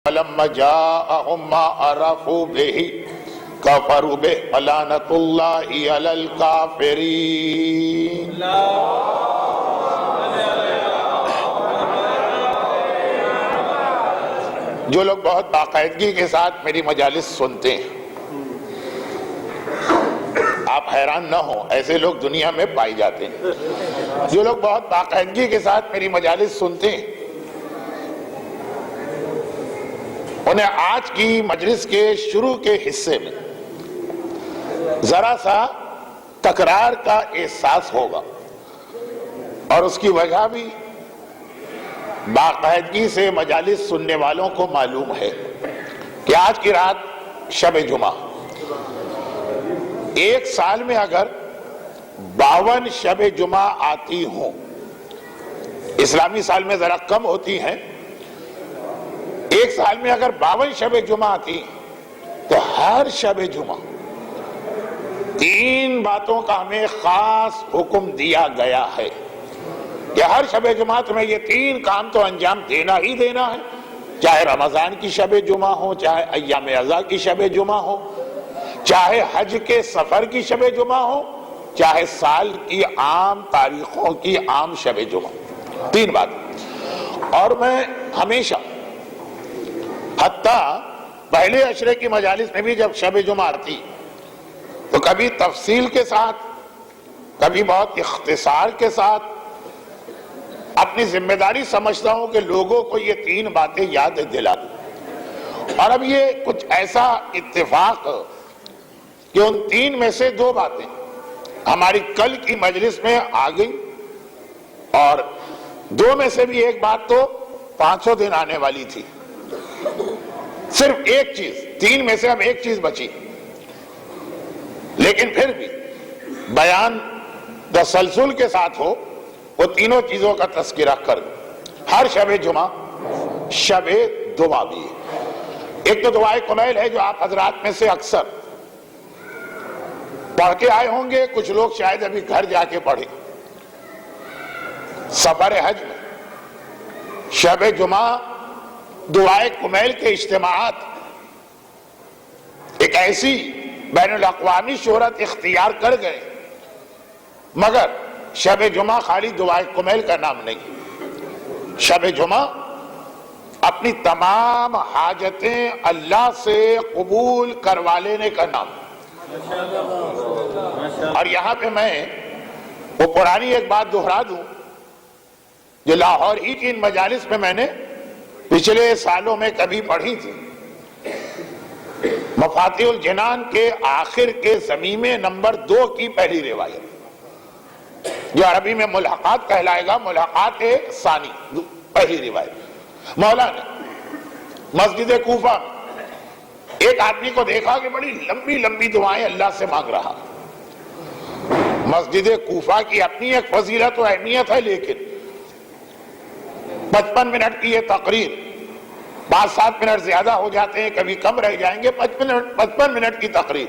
فلما جاءهم ما عرفوا به كفروا به فلعنة الله على الكافرين۔ جو لوگ بہت باقاعدگی کے ساتھ میری مجالس سنتے ہیں، آپ حیران نہ ہوں، ایسے لوگ دنیا میں پائی جاتے ہیں۔ جو لوگ بہت باقاعدگی کے ساتھ میری مجالس سنتے ہیں، انہیں آج کی مجلس کے شروع کے حصے میں ذرا سا تکرار کا احساس ہوگا، اور اس کی وجہ بھی باقاعدگی سے مجالس سننے والوں کو معلوم ہے کہ آج کی رات شب جمعہ، ایک سال میں اگر 52 شب جمعہ آتی ہوں، اسلامی سال میں ذرا کم ہوتی ہیں، ایک سال میں اگر 52 شب جمعہ آتی تو ہر شب جمعہ 3 باتوں کا ہمیں خاص حکم دیا گیا ہے کہ ہر شب جمعہ تمہیں یہ 3 کام تو انجام دینا ہی دینا ہے، چاہے رمضان کی شب جمعہ ہو، چاہے ایام اعضاء کی شب جمعہ ہو، چاہے حج کے سفر کی شب جمعہ ہو، چاہے سال کی عام تاریخوں کی عام شب جمعہ، 3 بات۔ اور میں ہمیشہ، حتیٰ پہلے عشرے کی مجالس میں بھی جب شب جمعہ آتی تو کبھی تفصیل کے ساتھ، کبھی بہت اختصار کے ساتھ اپنی ذمہ داری سمجھتا ہوں کہ لوگوں کو یہ 3 باتیں یاد دلا دوں۔ اور اب یہ کچھ ایسا اتفاق کہ ان 3 میں سے 2 باتیں ہماری کل کی مجلس میں آ گئی، اور 2 میں سے بھی ایک بات تو 500 دن آنے والی تھی۔ صرف ایک چیز، 3 میں سے اب ایک چیز بچی، لیکن پھر بھی بیان تسلسل کے ساتھ ہو، وہ تینوں چیزوں کا تذکرہ کر دوں۔ ہر شب جمعہ شب دعا بھی ہے۔ ایک تو دعائے کمیل ہے جو آپ حضرات میں سے اکثر پڑھ کے آئے ہوں گے، کچھ لوگ شاید ابھی گھر جا کے پڑھیں۔ سفر حج میں شب جمعہ دعائے کمیل کے اجتماعات ایک ایسی بین الاقوامی شہرت اختیار کر گئے، مگر شب جمعہ خالی دعائے کمیل کا نام نہیں، شب جمعہ اپنی تمام حاجتیں اللہ سے قبول کروا لینے کا نام۔ اور یہاں پہ میں وہ پرانی ایک بات دہرا دوں جو لاہور ہی کی ان مجالس میں نے پچھلے سالوں میں کبھی پڑھی تھی۔ مفاتیح الجنان کے آخر کے ضمیمے نمبر 2 کی پہلی روایت، جو عربی میں ملحقات کہلائے گا، ملحقات ثانی، پہلی روایت۔ مولا نے مسجد کوفہ میں ایک آدمی کو دیکھا کہ بڑی لمبی لمبی دعائیں اللہ سے مانگ رہا۔ مسجد کوفہ کی اپنی ایک فضیلت و اہمیت ہے، لیکن 55 منٹ کی یہ تقریر، 5-7 منٹ زیادہ ہو جاتے ہیں، کبھی کم رہ جائیں گے، 55 منٹ کی تقریر،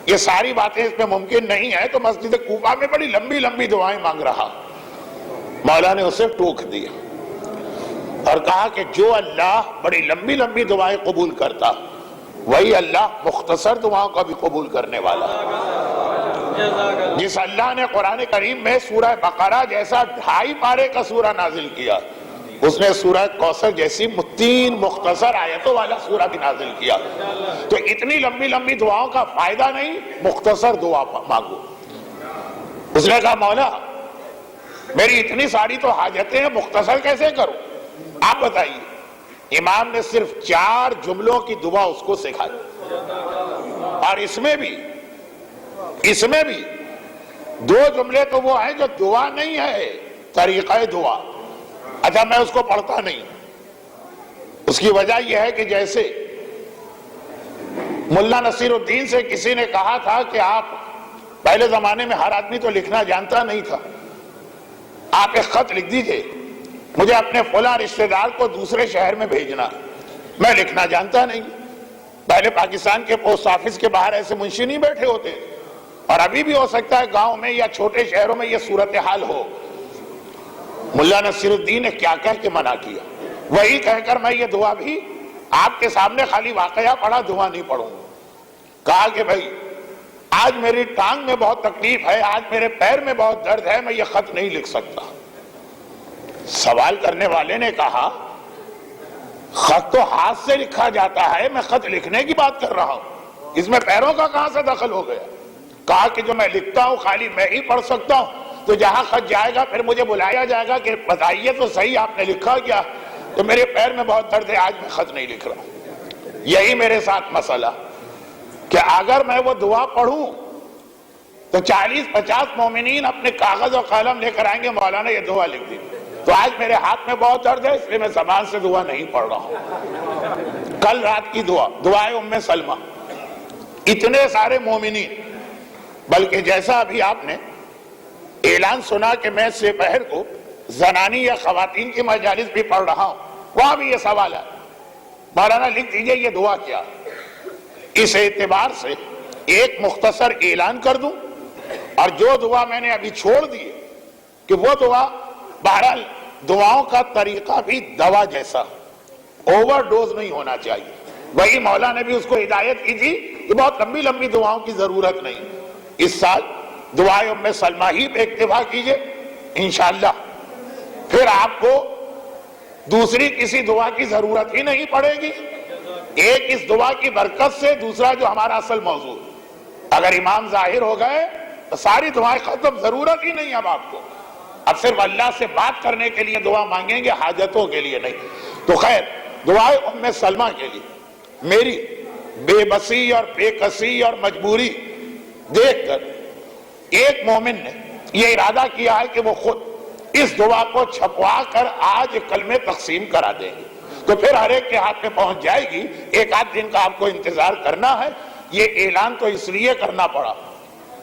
یہ ساری باتیں اس میں ممکن نہیں ہے، تو مسجد کوفہ میں بڑی لمبی لمبی دعائیں مانگ رہا۔ مولا نے اسے ٹوک دیا اور کہا کہ جو اللہ بڑی لمبی لمبی دعائیں قبول کرتا، وہی اللہ مختصر دعاؤں کا بھی قبول کرنے والا ہے۔ جس اللہ نے قرآن کریم میں سورہ بقرہ جیسا 2.5 پارے کا سورہ نازل کیا، اس نے سورہ کوثر جیسی 3 مختصر آیتوں والا سورہ بھی نازل کیا۔ تو اتنی لمبی لمبی دعاؤں کا فائدہ نہیں، مختصر دعا مانگو۔ اس نے کہا مولا میری اتنی ساری تو حاجتیں ہیں، مختصر کیسے کروں؟ آپ بتائیے۔ امام نے صرف 4 جملوں کی دعا اس کو سکھائی، اور اس میں بھی 2 جملے تو وہ ہیں جو دعا نہیں ہے، طریقہ دعا۔ اچھا میں اس کو پڑھتا نہیں، اس کی وجہ یہ ہے کہ جیسے ملا نصیر الدین سے کسی نے کہا تھا کہ آپ، پہلے زمانے میں ہر آدمی تو لکھنا جانتا نہیں تھا، آپ ایک خط لکھ دیجئے، مجھے اپنے فلاں رشتہ دار کو دوسرے شہر میں بھیجنا، میں لکھنا جانتا نہیں۔ پہلے پاکستان کے پوسٹ آفس کے باہر ایسے منشی نہیں بیٹھے ہوتے، اور ابھی بھی ہو سکتا ہے گاؤں میں یا چھوٹے شہروں میں یہ صورتحال ہو۔ ملا نصیر الدین نے کیا کہہ کے منع کیا؟ وہی کہہ کر میں یہ دعا بھی آپ کے سامنے خالی واقعہ پڑھا، دعا نہیں پڑھوں. کہا کہ بھائی آج میری ٹانگ میں بہت تکلیف ہے، آج میرے پیر میں بہت درد ہے، میں یہ خط نہیں لکھ سکتا. سوال کرنے والے نے کہا خط تو ہاتھ سے لکھا جاتا ہے، میں خط لکھنے کی بات کر رہا ہوں، اس میں پیروں کا کہاں سے دخل ہو گیا؟ کہا کہ جو میں لکھتا ہوں خالی میں ہی پڑھ سکتا ہوں، تو جہاں خط جائے گا پھر مجھے بلایا جائے گا کہ بتائیے تو صحیح آپ نے لکھا کیا؟ تو میرے پیر میں بہت درد ہے، آج میں خط نہیں لکھ رہا ہوں. یہی میرے ساتھ مسئلہ کہ اگر میں وہ دعا پڑھوں تو 40-50 مومنین اپنے کاغذ اور قلم لے کر آئیں گے، مولانا یہ دعا لکھ دی. تو آج میرے ہاتھ میں بہت درد ہے، اس لیے میں زبان سے دعا نہیں پڑھ رہا ہوں. کل رات کی دعائے ام سلمہ، اتنے سارے مومنین، بلکہ جیسا ابھی آپ نے اعلان سنا کہ میں سپہر کو زنانی یا خواتین کی مجالس بھی پڑھ رہا ہوں، وہاں بھی یہ سوال ہے مولانا لکھ دیجئے یہ دعا کیا. اس اعتبار سے ایک مختصر اعلان کر دوں، اور جو دعا میں نے ابھی چھوڑ دی کہ وہ دعا، بہرحال دعاؤں کا طریقہ بھی دوا جیسا، اوور ڈوز نہیں ہونا چاہیے. وہی مولا نے بھی اس کو ہدایت کی تھی کہ بہت لمبی لمبی دعاؤں کی ضرورت نہیں. اس سال دعائے ام سلمہ ہی پہ اکتفا کیجئے انشاءاللہ، پھر آپ کو دوسری کسی دعا کی ضرورت ہی نہیں پڑے گی. ایک اس دعا کی برکت سے، دوسرا جو ہمارا اصل موضوع، اگر امام ظاہر ہو گئے تو ساری دعائیں ختم، ضرورت ہی نہیں اب آپ کو. اب صرف اللہ سے بات کرنے کے لیے دعا مانگیں گے، حاجتوں کے لیے نہیں. تو خیر، دعائے ام سلمہ کے لیے میری بے بسی اور بے کسی اور مجبوری دیکھ کر ایک مومن نے یہ ارادہ کیا ہے کہ وہ خود اس دعا کو چھپوا کر آج کلمے تقسیم کرا دیں گے. تو پھر ہر ایک کے ہاتھ میں پہنچ جائے گی. ایک آدھ دن کا آپ کو انتظار کرنا ہے. یہ اعلان تو اس لیے کرنا پڑا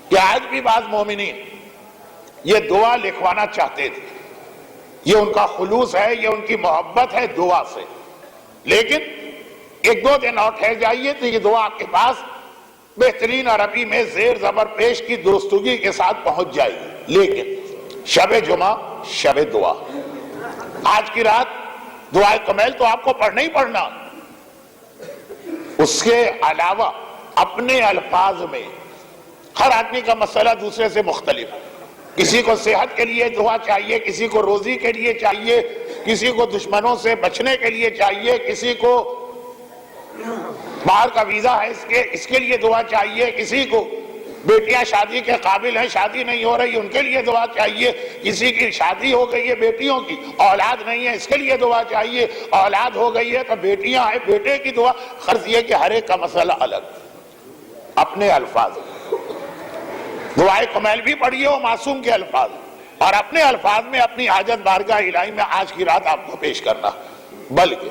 کہ آج بھی بعض مومنین یہ دعا لکھوانا چاہتے تھے، یہ ان کا خلوص ہے، یہ ان کی محبت ہے دعا سے، لیکن ایک دو دن اور ٹھہر جائیے تو یہ دعا آپ کے پاس بہترین عربی میں زیر زبر پیش کی درستگی کے ساتھ پہنچ جائے گی. لیکن شب جمعہ شب دعا، آج کی رات دعائے کمیل تو آپ کو پڑھنا ہی پڑھنا. اس کے علاوہ اپنے الفاظ میں، ہر آدمی کا مسئلہ دوسرے سے مختلف، کسی کو صحت کے لیے دعا چاہیے، کسی کو روزی کے لیے چاہیے، کسی کو دشمنوں سے بچنے کے لیے چاہیے، کسی کو باہر کا ویزا ہے اس کے لیے دعا چاہیے، کسی کو بیٹیاں شادی کے قابل ہیں، شادی نہیں ہو رہی ان کے لیے دعا چاہیے، کسی کی شادی ہو گئی ہے بیٹیوں کی، اولاد نہیں ہے اس کے لیے دعا چاہیے، اولاد ہو گئی ہے تو بیٹیاں ہیں بیٹے کی دعا. غرض یہ کہ ہر ایک کا مسئلہ الگ، اپنے الفاظ. دعائے کمیل بھی پڑھیے وہ معصوم کے الفاظ، اور اپنے الفاظ میں اپنی حاجت بارگاہ الہی میں آج کی رات آپ کو پیش کرنا. بلکہ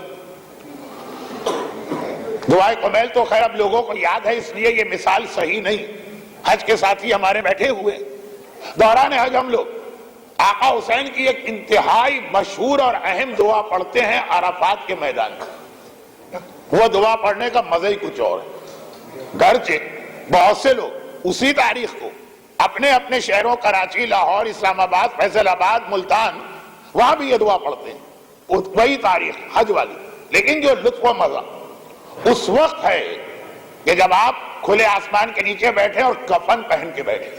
دعائے کمیل تو خیر اب لوگوں کو یاد ہے، اس لیے یہ مثال صحیح نہیں. حج کے ساتھی ہمارے بیٹھے ہوئے، دوران حج ہم لوگ آقا حسین کی ایک انتہائی مشہور اور اہم دعا پڑھتے ہیں عرفات کے میدان میں. وہ دعا پڑھنے کا مزہ ہی کچھ اور ہے. گرچہ بہت سے لوگ اسی تاریخ کو اپنے اپنے شہروں کراچی، لاہور، اسلام آباد، فیصل آباد، ملتان، وہاں بھی یہ دعا پڑھتے ہیں، وہی تاریخ حج والی. لیکن جو لطف و مزہ اس وقت ہے کہ جب آپ کھلے آسمان کے نیچے بیٹھے اور کفن پہن کے بیٹھے.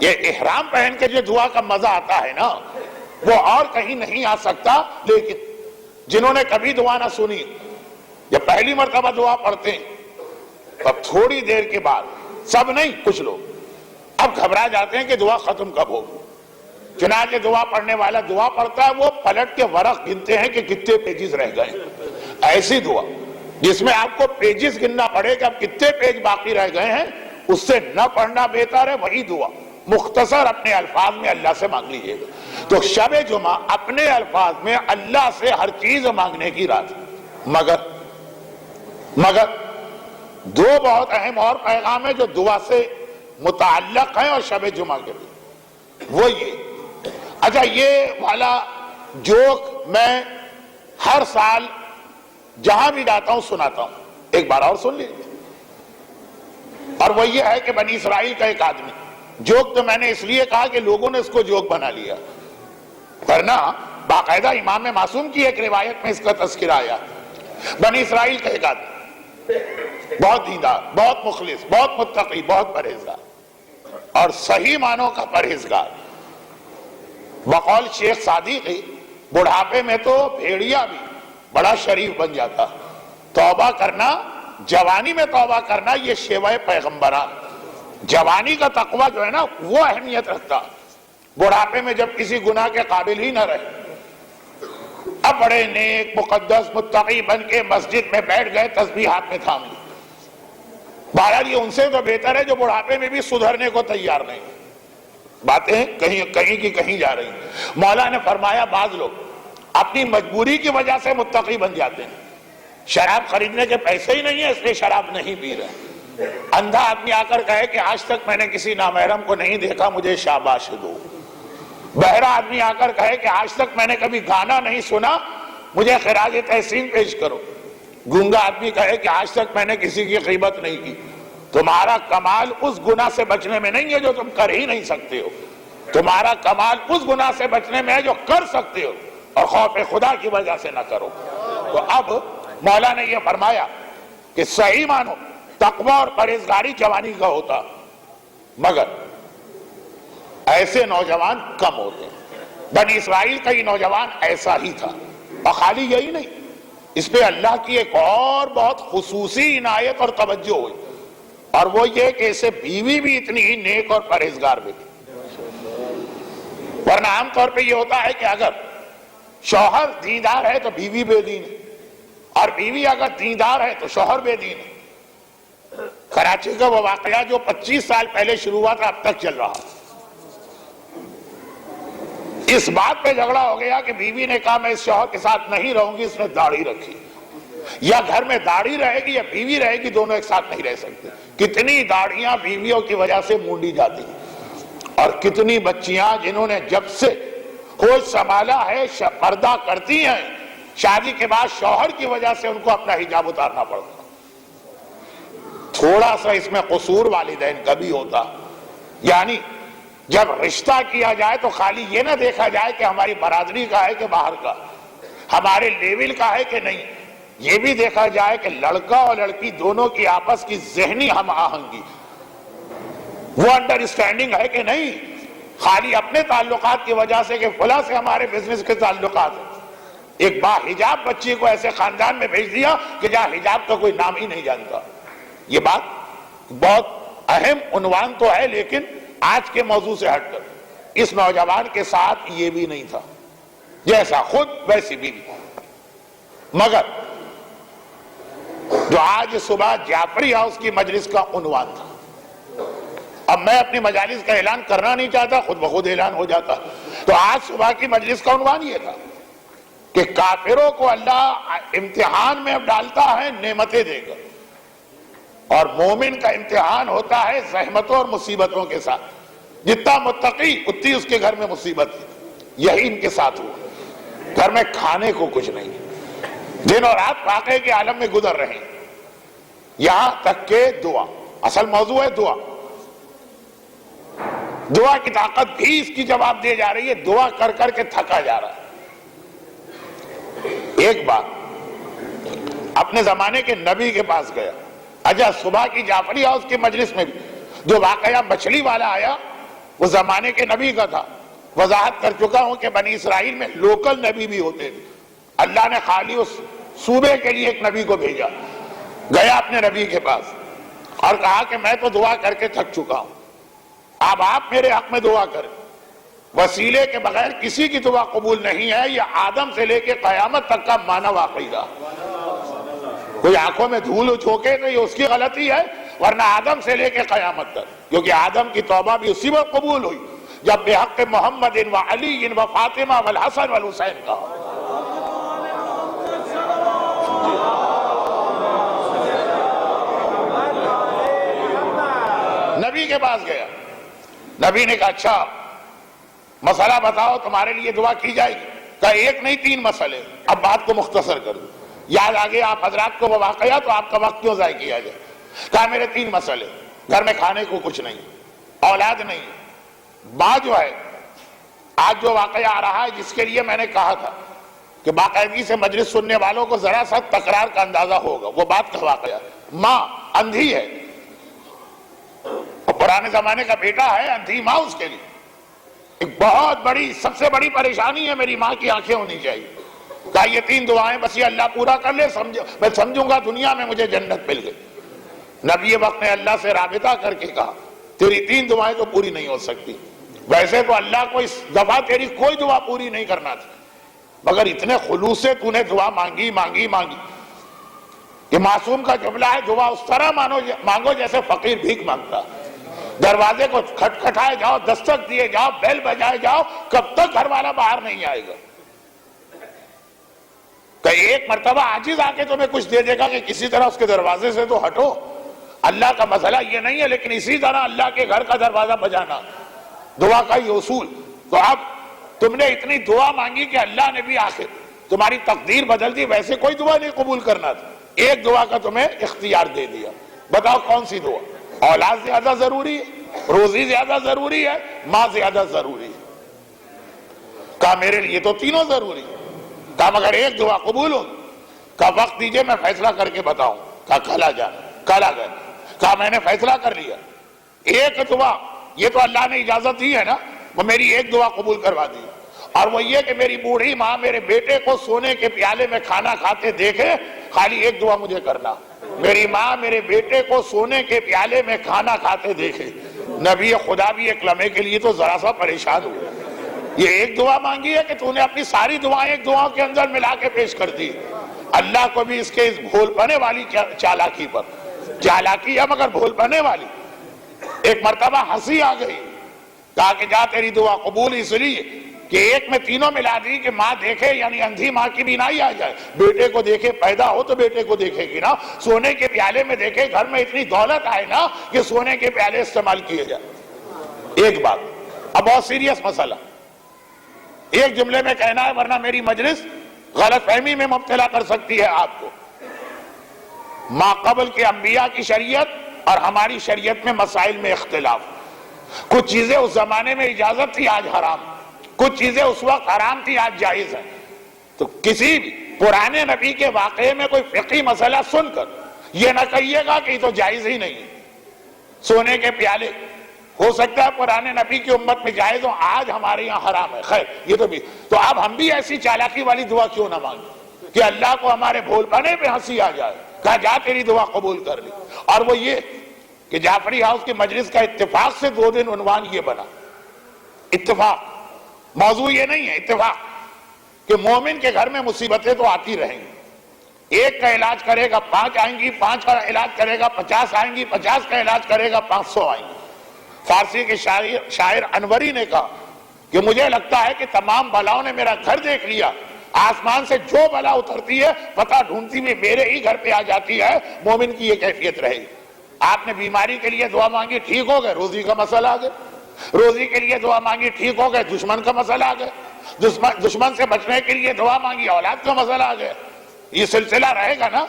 یہ احرام پہن کے جو دعا کا مزہ آتا ہے نا، وہ اور کہیں نہیں آ سکتا. لیکن جنہوں نے کبھی دعا نہ سنی، جب پہلی مرتبہ دعا پڑھتے ہیں تب تھوڑی دیر کے بعد، سب نہیں کچھ لوگ اب گھبرا جاتے ہیں کہ دعا ختم کب ہوگی. چنانچہ دعا پڑھنے والا دعا پڑھتا ہے، وہ پلٹ کے ورق گنتے ہیں کہ کتنے پیجز رہ گئے. ایسی دعا جس میں آپ کو پیجز گننا پڑے کہ اب کتنے پیج باقی رہ گئے ہیں، اس سے نہ پڑھنا بہتر ہے. وہی دعا مختصر اپنے الفاظ میں اللہ سے مانگ لیجیے گا. تو شب جمعہ اپنے الفاظ میں اللہ سے ہر چیز مانگنے کی رات. مگر دو بہت اہم اور پیغام ہیں جو دعا سے متعلق ہیں اور شب جمعہ کے لیے. وہ یہ، اچھا یہ والا جوک میں ہر سال جہاں بھی جاتا ہوں سناتا ہوں، ایک بار اور سن لیجیے. اور وہ یہ ہے کہ بنی اسرائیل کا ایک آدمی، جوک تو میں نے اس لیے کہا کہ لوگوں نے اس کو جوک بنا لیا، ورنہ باقاعدہ امام معصوم کی ایک روایت میں اس کا تذکرہ آیا. بنی اسرائیل کا ایک آدمی بہت دیندار، بہت مخلص، بہت متقی، بہت پرہیزگار اور صحیح معنوں کا پرہیزگار، بقول شیخ صادقی بڑھاپے میں تو بھیڑیا بھی بڑا شریف بن جاتا۔ توبہ کرنا، جوانی میں توبہ کرنا، یہ شیوہ پیغمبران، جوانی کا تقوی جو ہے نا وہ اہمیت رکھتا، بڑھاپے میں جب کسی گناہ کے قابل ہی نہ رہے۔ اب بڑے نیک مقدس متقی بن کے مسجد میں بیٹھ گئے، تسبیح ہاتھ میں تھام لی، بہرحال یہ ان سے تو بہتر ہے جو بڑھاپے میں بھی سدھرنے کو تیار نہیں، باتیں کہیں کی کہیں جا رہی ہیں۔ مولا نے فرمایا بعض لوگ اپنی مجبوری کی وجہ سے متقی بن جاتے ہیں، شراب خریدنے کے پیسے ہی نہیں ہیں اس لیے شراب نہیں پی رہے۔ اندھا آدمی آ کر کہے کہ آج تک میں نے کسی نامحرم کو نہیں دیکھا، مجھے شاباش دو۔ بہرا آدمی آ کر کہے کہ آج تک میں نے کبھی گانا نہیں سنا، مجھے خراج تحسین پیش کرو۔ گونگا آدمی کہے کہ آج تک میں نے کسی کی غیبت نہیں کی۔ تمہارا کمال اس گناہ سے بچنے میں نہیں ہے جو تم کر ہی نہیں سکتے ہو، تمہارا کمال اس گناہ سے بچنے میں ہے جو کر سکتے ہو اور خوف خدا کی وجہ سے نہ کرو۔ تو اب مولا نے یہ فرمایا کہ صحیح مانو تقوی اور پرہیزگاری جوانی کا ہوتا، مگر ایسے نوجوان کم ہوتے ہیں۔ بنی اسرائیل کا یہ نوجوان ایسا ہی تھا، اور خالی یہی نہیں، اس پہ اللہ کی ایک اور بہت خصوصی عنایت اور توجہ ہوئی، اور وہ یہ کہ اسے بیوی بھی اتنی ہی نیک اور پرہیزگار بھی تھی۔ ورنہ عام طور پہ یہ ہوتا ہے کہ اگر شوہر دیندار ہے تو بیوی بے دین ہے، اور بیوی اگر دیندار ہے تو شوہر بے دین ہے۔ کراچی کا وہ واقعہ جو 25 سال پہلے شروع ہوا تھا اب تک چل رہا، اس بات پہ جھگڑا ہو گیا کہ بیوی نے کہا میں اس شوہر کے ساتھ نہیں رہوں گی، اس نے داڑھی رکھی، یا گھر میں داڑھی رہے گی یا بیوی رہے گی، دونوں ایک ساتھ نہیں رہ سکتے۔ کتنی داڑھیاں بیویوں کی وجہ سے مونڈی جاتی ہیں، اور کتنی بچیاں جنہوں نے جب سے ہوش سنبھالا ہے پردہ کرتی ہیں، شادی کے بعد شوہر کی وجہ سے ان کو اپنا حجاب اتارنا پڑتا۔ تھوڑا سا اس میں قصور والدین کا بھی ہوتا، یعنی جب رشتہ کیا جائے تو خالی یہ نہ دیکھا جائے کہ ہماری برادری کا ہے کہ باہر کا، ہمارے لیول کا ہے کہ نہیں، یہ بھی دیکھا جائے کہ لڑکا اور لڑکی دونوں کی آپس کی ذہنی ہم آہنگی، وہ انڈرسٹینڈنگ ہے کہ نہیں، خالی اپنے تعلقات کی وجہ سے کہ فلاں سے ہمارے بزنس کے تعلقات ہیں۔ ایک با حجاب بچی کو ایسے خاندان میں بھیج دیا کہ جہاں حجاب کا کوئی نام ہی نہیں جانتا۔ یہ بات بہت اہم عنوان تو ہے، لیکن آج کے موضوع سے ہٹ کر اس نوجوان کے ساتھ یہ بھی نہیں تھا، جیسا خود ویسی بیوی۔ مگر جو آج صبح جعفری ہاؤس کی مجلس کا عنوان تھا، اب میں اپنی مجالس کا اعلان کرنا نہیں چاہتا، خود بخود اعلان ہو جاتا، تو آج صبح کی مجلس کا عنوان یہ تھا کہ کافروں کو اللہ امتحان میں ڈالتا ہے نعمتیں دے کر، اور مومن کا امتحان ہوتا ہے زحمتوں اور مصیبتوں کے ساتھ۔ جتنا متقی اتنی اس کے گھر میں مصیبت ہے، یہی ان کے ساتھ ہوا۔ گھر میں کھانے کو کچھ نہیں، دن اور رات واقعے کے عالم میں گزر رہے ہیں، یہاں تک کہ دعا، اصل موضوع ہے دعا، دعا کی طاقت بھی اس کی جواب دے جا رہی ہے، دعا کر کر کے تھکا جا رہا ہے۔ ایک بات اپنے زمانے کے نبی کے پاس گیا، اجا صبح کی جعفری ہاؤس کی مجلس میں بھی جو واقعہ مچھلی والا آیا وہ زمانے کے نبی کا تھا۔ وضاحت کر چکا ہوں کہ بنی اسرائیل میں لوکل نبی بھی ہوتے تھے، اللہ نے خالی اس صوبے کے لیے ایک نبی کو بھیجا۔ گیا اپنے نبی کے پاس اور کہا کہ میں تو دعا کر کے تھک چکا ہوں، اب آپ میرے حق میں دعا کریں، وسیلے کے بغیر کسی کی دعا قبول نہیں ہے، یہ آدم سے لے کے قیامت تک کا معنی واقعی رہا۔ کوئی آنکھوں میں دھول چھوکے تو یہ اس کی غلطی ہے، ورنہ آدم سے لے کے قیامت تک، کیونکہ آدم کی توبہ بھی اسی وقت قبول ہوئی جب بے حق محمد و علی و فاطمہ والحسن والحسین کا۔ نبی کے پاس گیا، نبی نے کہا اچھا مسئلہ بتاؤ، تمہارے لیے دعا کی جائے گی۔ کہا ایک نہیں 3 مسئلے، اب بات کو مختصر کر دوں، یاد آگے آپ حضرات کو وہ واقعہ تو آپ کا وقت کیوں ضائع کیا جائے۔ کہا میرے 3 مسئلے، گھر میں کھانے کو کچھ نہیں، اولاد نہیں، ماں جو ہے، آج جو واقعہ آ رہا ہے جس کے لیے میں نے کہا تھا کہ باقاعدگی سے مجلس سننے والوں کو ذرا سا تکرار کا اندازہ ہوگا. وہ بات کا واقعہ، ماں اندھی ہے، اور پرانے زمانے کا بیٹا ہے، اندھی ماں اس کے لیے ایک بہت بڑی، سب سے بڑی پریشانی ہے. میری ماں کی آنکھیں ہونی چاہیے. کہا یہ 3 دعائیں بس یہ اللہ پورا کر لے، میں سمجھوں گا دنیا میں مجھے جنت مل گئی. نبی وقت نے اللہ سے رابطہ کر کے کہا تیری 3 دعائیں تو پوری نہیں ہو سکتی. ویسے تو اللہ کو اس دفعہ تیری کوئی دعا پوری نہیں کرنا تھی، مگر اتنے خلوص سے تو نے دعا مانگی مانگی مانگی. یہ معصوم کا جملہ ہے، دعا اس طرح مانگو جیسے فقیر بھیک مانگتا. دروازے کو کھٹکھٹائے جاؤ، دستک دیے جاؤ، بیل بجائے جاؤ، کب تک گھر والا باہر نہیں آئے گا. کہ ایک مرتبہ عاجز آ کے تمہیں کچھ دے دے گا کہ کسی طرح اس کے دروازے سے تو ہٹو. اللہ کا مسئلہ یہ نہیں ہے، لیکن اسی طرح اللہ کے گھر کا دروازہ بجانا دعا کا ہی اصول. تو اب تم نے اتنی دعا مانگی کہ اللہ نے بھی آخر تمہاری تقدیر بدل دی. ویسے کوئی دعا نہیں قبول کرنا تھا، ایک دعا کا تمہیں اختیار دے دیا. بتاؤ کون سی دعا؟ اولاد زیادہ ضروری ہے، روزی زیادہ ضروری ہے، ماں زیادہ ضروری ہے؟ کہا میرے لیے تو تینوں ضروری ہے. کہا مگر ایک دعا قبول ہو؟ کہا وقت دیجئے میں فیصلہ کر کے بتاؤں. کہا کل آ جانا. کل آ گئے. کہا میں نے فیصلہ کر لیا، ایک دعا یہ تو اللہ نے اجازت دی ہے نا، وہ میری ایک دعا قبول کروا دی، اور وہ یہ کہ میری بوڑھی ماں میرے بیٹے کو سونے کے پیالے میں کھانا کھاتے دیکھے. خالی ایک دعا مجھے کرنا، میری ماں میرے بیٹے کو سونے کے پیالے میں کھانا کھاتے دیکھے. نبی خدا بھی ایک لمحے کے لیے تو ذرا سا پریشان ہوئے. یہ ایک دعا مانگی ہے کہ تو نے اپنی ساری دعائیں ایک دعا کے اندر ملا کے پیش کر دی. اللہ کو بھی اس کے اس بھول پنے والی چالاکی پر، چالاکی ہے مگر بھول پنے والی. ایک مرتبہ ہنسی آ گئی. کہا کہ جا تیری دعا قبول اس لیے کہ ایک میں تینوں ملا دی کہ ماں دیکھے، یعنی اندھی ماں کی بینائی آ جائے، بیٹے کو دیکھے، پیدا ہو تو بیٹے کو دیکھے گی نا، سونے کے پیالے میں دیکھے، گھر میں اتنی دولت آئے نا کہ سونے کے پیالے استعمال کیے جائے. ایک بات. اب بہت سیریس مسئلہ، ایک جملے میں کہنا ہے ورنہ میری مجلس غلط فہمی میں مبتلا کر سکتی ہے آپ کو. ما قبل کے انبیاء کی شریعت اور ہماری شریعت میں مسائل میں اختلاف. کچھ چیزیں اس زمانے میں اجازت تھی، آج حرام. کچھ چیزیں اس وقت حرام تھی، آج جائز ہے. تو کسی بھی پرانے نبی کے واقعے میں کوئی فقہی مسئلہ سن کر یہ نہ کہیے گا کہ یہ تو جائز ہی نہیں ہے. سونے کے پیالے ہو سکتا ہے پرانے نبی کی امت میں جائز ہو، آج ہمارے یہاں حرام ہے. خیر یہ تو بھی، تو اب ہم بھی ایسی چالاکی والی دعا کیوں نہ مانگیں کہ اللہ کو ہمارے بھول پنے پہ ہنسی آ جائے. کہا جا تیری دعا قبول کر لی. اور وہ یہ کہ جعفری ہاؤس کی مجلس کا اتفاق سے 2 دن عنوان یہ بنا. اتفاق، موضوع یہ نہیں ہے، اتفاق کہ مومن کے گھر میں مصیبتیں تو آتی رہیں گی. ایک کا علاج کرے گا 5 آئیں گی، 5 کا علاج کرے گا 50 آئیں گی، 50 کا علاج کرے گا 500 آئیں گی. فارسی کے شاعر انوری نے کہا کہ مجھے لگتا ہے کہ تمام بلاؤں نے میرا گھر دیکھ لیا، آسمان سے جو بلا اترتی ہے پتہ ڈھونڈتی ہوئی میرے ہی گھر پہ آ جاتی ہے. مومن کی یہ کیفیت رہے گی. آپ نے بیماری کے لیے دعا مانگی، ٹھیک ہو گئے، روزی کا مسئلہ آ گیا. روزی کے لیے دعا مانگی، ٹھیک ہو گئے، دشمن کا مسئلہ آ گیا. دشمن سے بچنے کے لیے دعا مانگی، اولاد کا مسئلہ آ گیا. یہ سلسلہ رہے گا نا.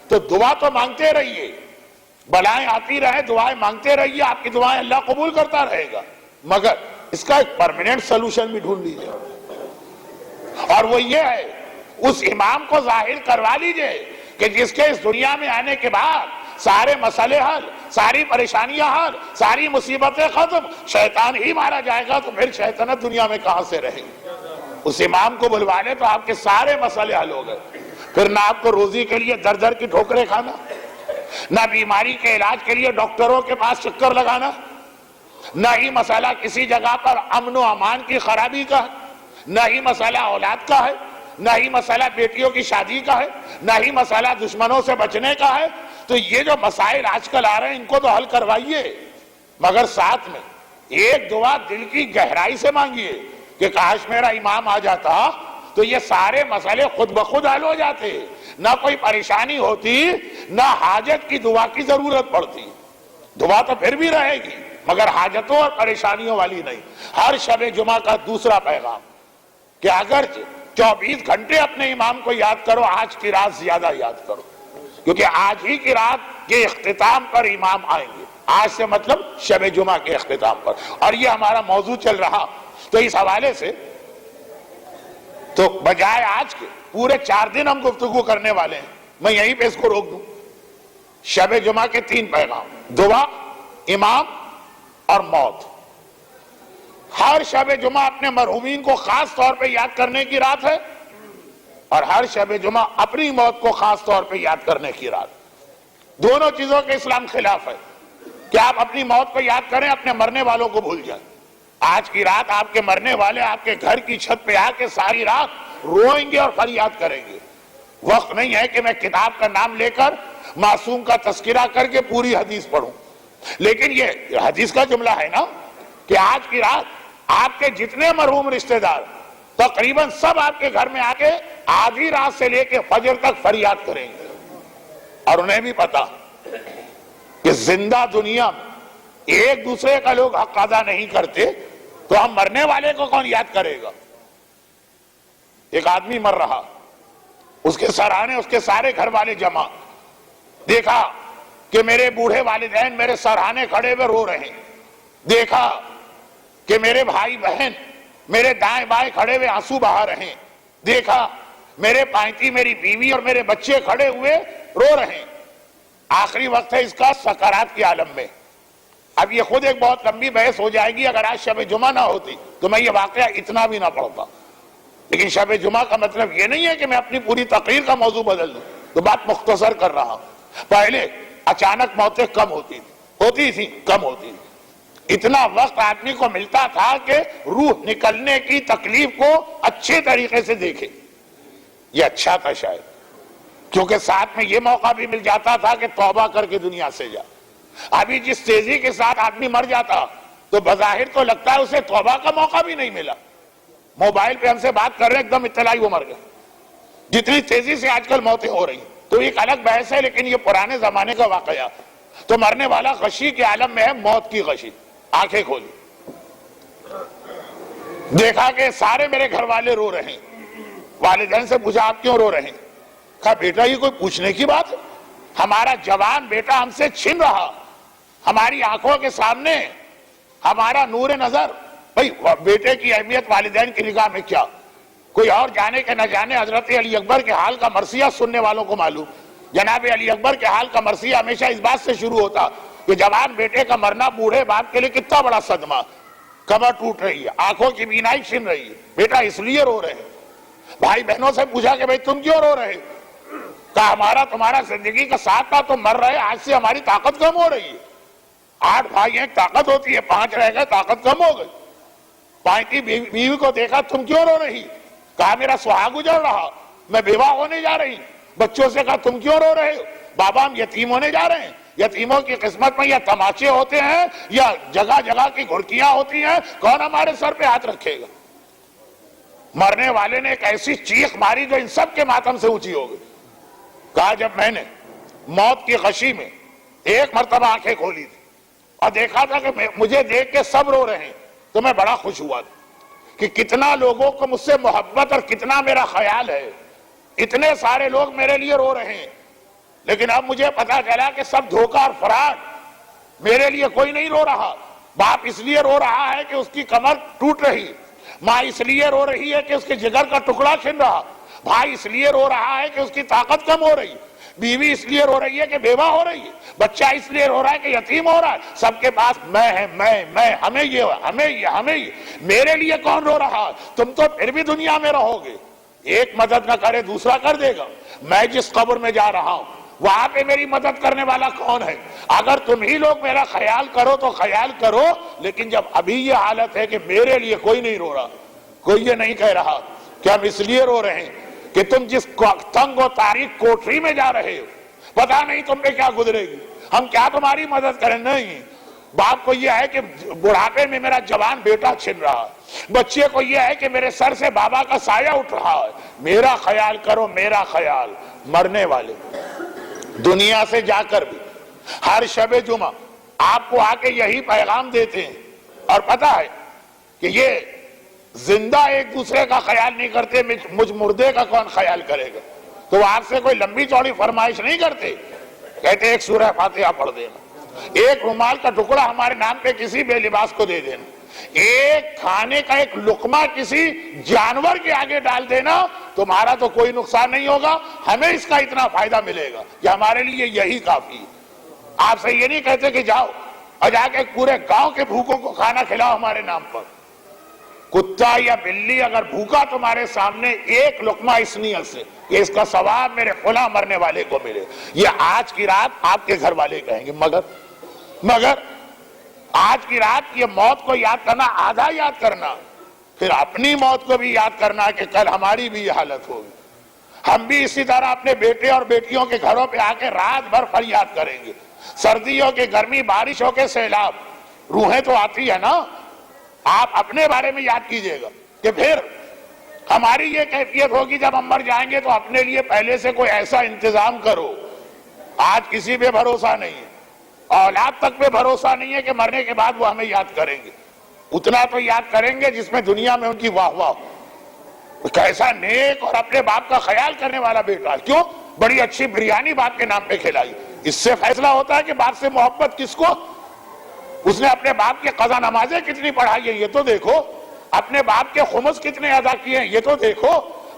تو دعا تو مانگتے رہیے، بلائیں آتی رہے، دعائیں مانگتے رہیے، آپ کی دعائیں اللہ قبول کرتا رہے گا. مگر اس کا ایک پرماننٹ سلوشن بھی ڈھونڈ لیجیے، اور وہ یہ ہے اس امام کو ظاہر کروا لیجیے کہ جس کے اس دنیا میں آنے کے بعد سارے مسئلے حل، ساری پریشانیاں حل، ساری مصیبتیں ختم، شیطان ہی مارا جائے گا تو پھر شیطنت دنیا میں کہاں سے رہے گی. اس امام کو بلوا لے تو آپ کے سارے مسئلے حل ہو گئے. پھر نہ آپ کو روزی کے لیے در در کی ٹھوکریں کھانا، نہ بیماری کے علاج کے لیے ڈاکٹروں کے پاس چکر لگانا، نہ ہی مسئلہ کسی جگہ پر امن و امان کی خرابی کا ہے، نہ ہی مسئلہ اولاد کا ہے، نہ ہی مسئلہ بیٹیوں کی شادی کا ہے، نہ ہی مسئلہ دشمنوں سے بچنے کا ہے. تو یہ جو مسائل آج کل آ رہے ہیں ان کو تو حل کروائیے، مگر ساتھ میں ایک دعا دل کی گہرائی سے مانگیے کہ کاش میرا امام آ جاتا تو یہ سارے مسئلے خود بخود حل ہو جاتے، نہ کوئی پریشانی ہوتی، نہ حاجت کی دعا کی ضرورت پڑتی. دعا تو پھر بھی رہے گی مگر حاجتوں اور پریشانیوں والی نہیں. ہر شب جمعہ کا دوسرا پیغام کہ اگر 24 گھنٹے اپنے امام کو یاد کرو، آج کی رات زیادہ یاد کرو، کیونکہ آج ہی کی رات کے اختتام پر امام آئیں گے. آج سے مطلب شب جمعہ کے اختتام پر، اور یہ ہمارا موضوع چل رہا. تو اس حوالے سے تو بجائے آج کے پورے 4 دن ہم گفتگو کرنے والے ہیں، میں یہیں پہ اس کو روک دوں۔ شب جمعہ کے 3 پیغام، دعا، امام اور موت۔ ہر شب جمعہ اپنے مرحومین کو خاص طور پہ یاد کرنے کی رات ہے، اور ہر شب جمعہ اپنی موت کو خاص طور پہ یاد کرنے کی رات۔ دونوں چیزوں کے اسلام خلاف ہے کہ آپ اپنی موت کو یاد کریں، اپنے مرنے والوں کو بھول جائیں۔ آج کی رات آپ کے مرنے والے آپ کے گھر کی چھت پہ آ کے ساری رات روئیں گے اور فریاد کریں گے۔ وقت نہیں ہے کہ میں کتاب کا نام لے کر معصوم کا تذکرہ کر کے پوری حدیث پڑھوں، لیکن یہ حدیث کا جملہ ہے نا کہ آج کی رات آپ کے جتنے مرحوم رشتہ دار تقریباً سب آپ کے گھر میں آ کے آدھی رات سے لے کے فجر تک فریاد کریں گے، اور انہیں بھی پتا کہ زندہ دنیا میں ایک دوسرے کا لوگ حق ادا نہیں کرتے تو ہم مرنے والے کو کون یاد کرے گا؟ ایک آدمی مر رہا، اس کے سرانے اس کے سارے گھر والے جمع، دیکھا کہ میرے بوڑھے والدین میرے سرانے کھڑے ہوئے رو رہے ہیں، دیکھا کہ میرے بھائی بہن میرے دائیں بائیں کھڑے ہوئے آنسو بہا رہے ہیں، دیکھا میرے پائنتی میری بیوی اور میرے بچے کھڑے ہوئے رو رہے ہیں۔ آخری وقت ہے اس کا سکرات کے عالم میں۔ اب یہ خود ایک بہت لمبی بحث ہو جائے گی، اگر آج شب جمعہ نہ ہوتی تو میں یہ واقعہ اتنا بھی نہ پڑھتا، لیکن شب جمعہ کا مطلب یہ نہیں ہے کہ میں اپنی پوری تقریر کا موضوع بدل دوں، تو بات مختصر کر رہا ہوں۔ پہلے اچانک موتیں کم ہوتی تھی کم ہوتی تھی، اتنا وقت آدمی کو ملتا تھا کہ روح نکلنے کی تکلیف کو اچھے طریقے سے دیکھے۔ یہ اچھا تھا شاید، کیونکہ ساتھ میں یہ موقع بھی مل جاتا تھا کہ توبہ کر کے دنیا سے جا۔ ابھی جس تیزی کے ساتھ آدمی مر جاتا تو بظاہر تو لگتا ہے اسے توبہ کا موقع بھی نہیں ملا۔ موبائل پہ ہم سے بات کر رہے ہیں، ایک دم اطلاع وہ مر گئے۔ جتنی تیزی سے آج کل موتیں ہو رہی ہیں تو ایک الگ بحث ہے، لیکن یہ پرانے زمانے کا واقعہ۔ تو مرنے والا غشی کے عالم میں ہے، موت کی غشی۔ آنکھیں کھولی، دیکھا کہ سارے میرے گھر والے رو رہے ہیں۔ والدین سے پوچھا آپ کیوں رو رہے ہیں؟ کہا بیٹا یہ کوئی پوچھنے کی بات ہے، ہمارا جوان بیٹا ہم سے چھن رہا، ہماری آنکھوں کے سامنے ہمارا نور نظر۔ بھئی بیٹے کی اہمیت والدین کی نگاہ میں کیا، کوئی اور جانے کہ نہ جانے، حضرت علی اکبر کے حال کا مرثیہ سننے والوں کو معلوم۔ جناب علی اکبر کے حال کا مرثیہ ہمیشہ اس بات سے شروع ہوتا کہ جوان بیٹے کا مرنا بوڑھے باپ کے لیے کتنا بڑا صدمہ، کمر ٹوٹ رہی ہے، آنکھوں کی بینائی چھن رہی ہے، بیٹا اس لیے رو رہے ہیں۔ بھائی بہنوں سے پوچھا کہ بھئی تم کیوں رو رہے؟ کہا ہمارا تمہارا زندگی کا ساتھ تھا، تم مر رہے، آج سے ہماری طاقت کم ہو رہی ہے۔ 8 بھائی ہیں، طاقت ہوتی ہے، 5 رہ گئے، طاقت کم ہو گئی۔ پائنتی بیوی کو دیکھا، تم کیوں رو رہی؟ کہا میرا سہاگ گزر رہا، میں بیوہ ہونے جا رہی۔ بچوں سے کہا تم کیوں رو رہے ہو؟ بابا ہم یتیم ہونے جا رہے ہیں۔ یتیموں کی قسمت میں یا تماچے ہوتے ہیں یا جگہ جگہ کی گھڑکیاں ہوتی ہیں، کون ہمارے سر پہ ہاتھ رکھے گا؟ مرنے والے نے ایک ایسی چیخ ماری جو ان سب کے ماتم سے اونچی ہو گئی۔ کہا جب میں نے موت کی غشی میں ایک مرتبہ آنکھیں کھولی تھی اور دیکھا تھا کہ مجھے دیکھ کے سب رو رہے ہیں، تو میں بڑا خوش ہوا کہ کتنا لوگوں کو مجھ سے محبت اور کتنا میرا خیال ہے، اتنے سارے لوگ میرے لیے رو رہے ہیں۔ لیکن اب مجھے پتا چلا کہ سب دھوکہ اور فراڈ، میرے لیے کوئی نہیں رو رہا۔ باپ اس لیے رو رہا ہے کہ اس کی کمر ٹوٹ رہی، ماں اس لیے رو رہی ہے کہ اس کے جگر کا ٹکڑا چھن رہا، بھائی اس لیے رو رہا ہے کہ اس کی طاقت کم ہو رہی، بیوی اس لیے رو رہی ہے کہ بیوہ ہو رہی ہے، بچہ اس لیے رو رہا ہے کہ یتیم ہو رہا ہے۔ سب کے پاس میں، ہمیں یہ، میرے لیے کون رو رہا؟ تم تو پھر بھی دنیا میں رہو گے، ایک مدد نہ کرے دوسرا کر دے گا۔ میں جس قبر میں جا رہا ہوں وہاں پہ میری مدد کرنے والا کون ہے؟ اگر تم ہی لوگ میرا خیال کرو تو خیال کرو، لیکن جب ابھی یہ حالت ہے کہ میرے لیے کوئی نہیں رو رہا، کوئی یہ نہیں کہہ رہا کہ ہم اس لیے رو رہے ہیں کہ تم جس تنگ و تاریک کوٹری میں جا رہے ہو پتا نہیں تم پہ کیا گزرے گی، ہم کیا تمہاری مدد کریں؟ نہیں۔ باپ کو یہ ہے کہ بڑھاپے میں میرا جوان بیٹا چھن رہا ہے، بچے کو یہ ہے کہ میرے سر سے بابا کا سایہ اٹھ رہا ہے، میرا خیال کرو، میرا خیال۔ مرنے والے دنیا سے جا کر بھی ہر شب جمعہ آپ کو آ کے یہی پیغام دیتے ہیں، اور پتا ہے کہ یہ زندہ ایک دوسرے کا خیال نہیں کرتے، مجھ مردے کا کون خیال کرے گا؟ تو آپ سے کوئی لمبی چوڑی فرمائش نہیں کرتے، کہتے ایک سورہ فاتحہ پڑھ دینا، ایک رومال کا ٹکڑا ہمارے نام پہ کسی بے لباس کو دے دینا، ایک کھانے کا ایک لقمہ کسی جانور کے آگے ڈال دینا تمہارا تو کوئی نقصان نہیں ہوگا، ہمیں اس کا اتنا فائدہ ملے گا کہ ہمارے لیے یہی کافی ہے۔ آپ سے یہ نہیں کہتے کہ جاؤ اور جا کے پورے گاؤں کے بھوکوں کو کھانا کھلاؤ ہمارے نام پر۔ کتا یا بلی اگر بھوکا تمہارے سامنے ایک لقمہ اس نیت سے کہ اس کا ثواب میرے فلاں مرنے والے کو ملے، یہ آج کی رات آپ کے گھر والے کہیں گے مگر آج کی رات یہ موت کو یاد کرنا آدھا یاد کرنا، پھر اپنی موت کو بھی یاد کرنا کہ کل ہماری بھی یہ حالت ہوگی۔ ہم بھی اسی طرح اپنے بیٹے اور بیٹیوں کے گھروں پہ آ کے رات بھر فریاد کریں گے، سردیوں کے گرمی، بارشوں کے سیلاب، روحیں تو آتی ہے نا۔ آپ اپنے بارے میں یاد کیجئے گا کہ پھر ہماری یہ کیفیت ہوگی جب ہم مر جائیں گے تو اپنے لیے پہلے سے کوئی ایسا انتظام کرو۔ آج کسی پہ بھروسہ نہیں ہے، اولاد تک پہ بھروسہ نہیں ہے کہ مرنے کے بعد وہ ہمیں یاد کریں گے۔ اتنا تو یاد کریں گے جس میں دنیا میں ان کی واہ واہ ہو، کیسا نیک اور اپنے باپ کا خیال کرنے والا بیٹا، کیوں بڑی اچھی بریانی باپ کے نام پہ کھلائی۔ اس سے فیصلہ ہوتا ہے کہ باپ سے محبت کس کو، اس نے اپنے باپ کے قضا نمازیں کتنی پڑھائی ہیں یہ تو دیکھو، اپنے باپ کے خمس کتنے ادا کیے ہیں یہ تو دیکھو،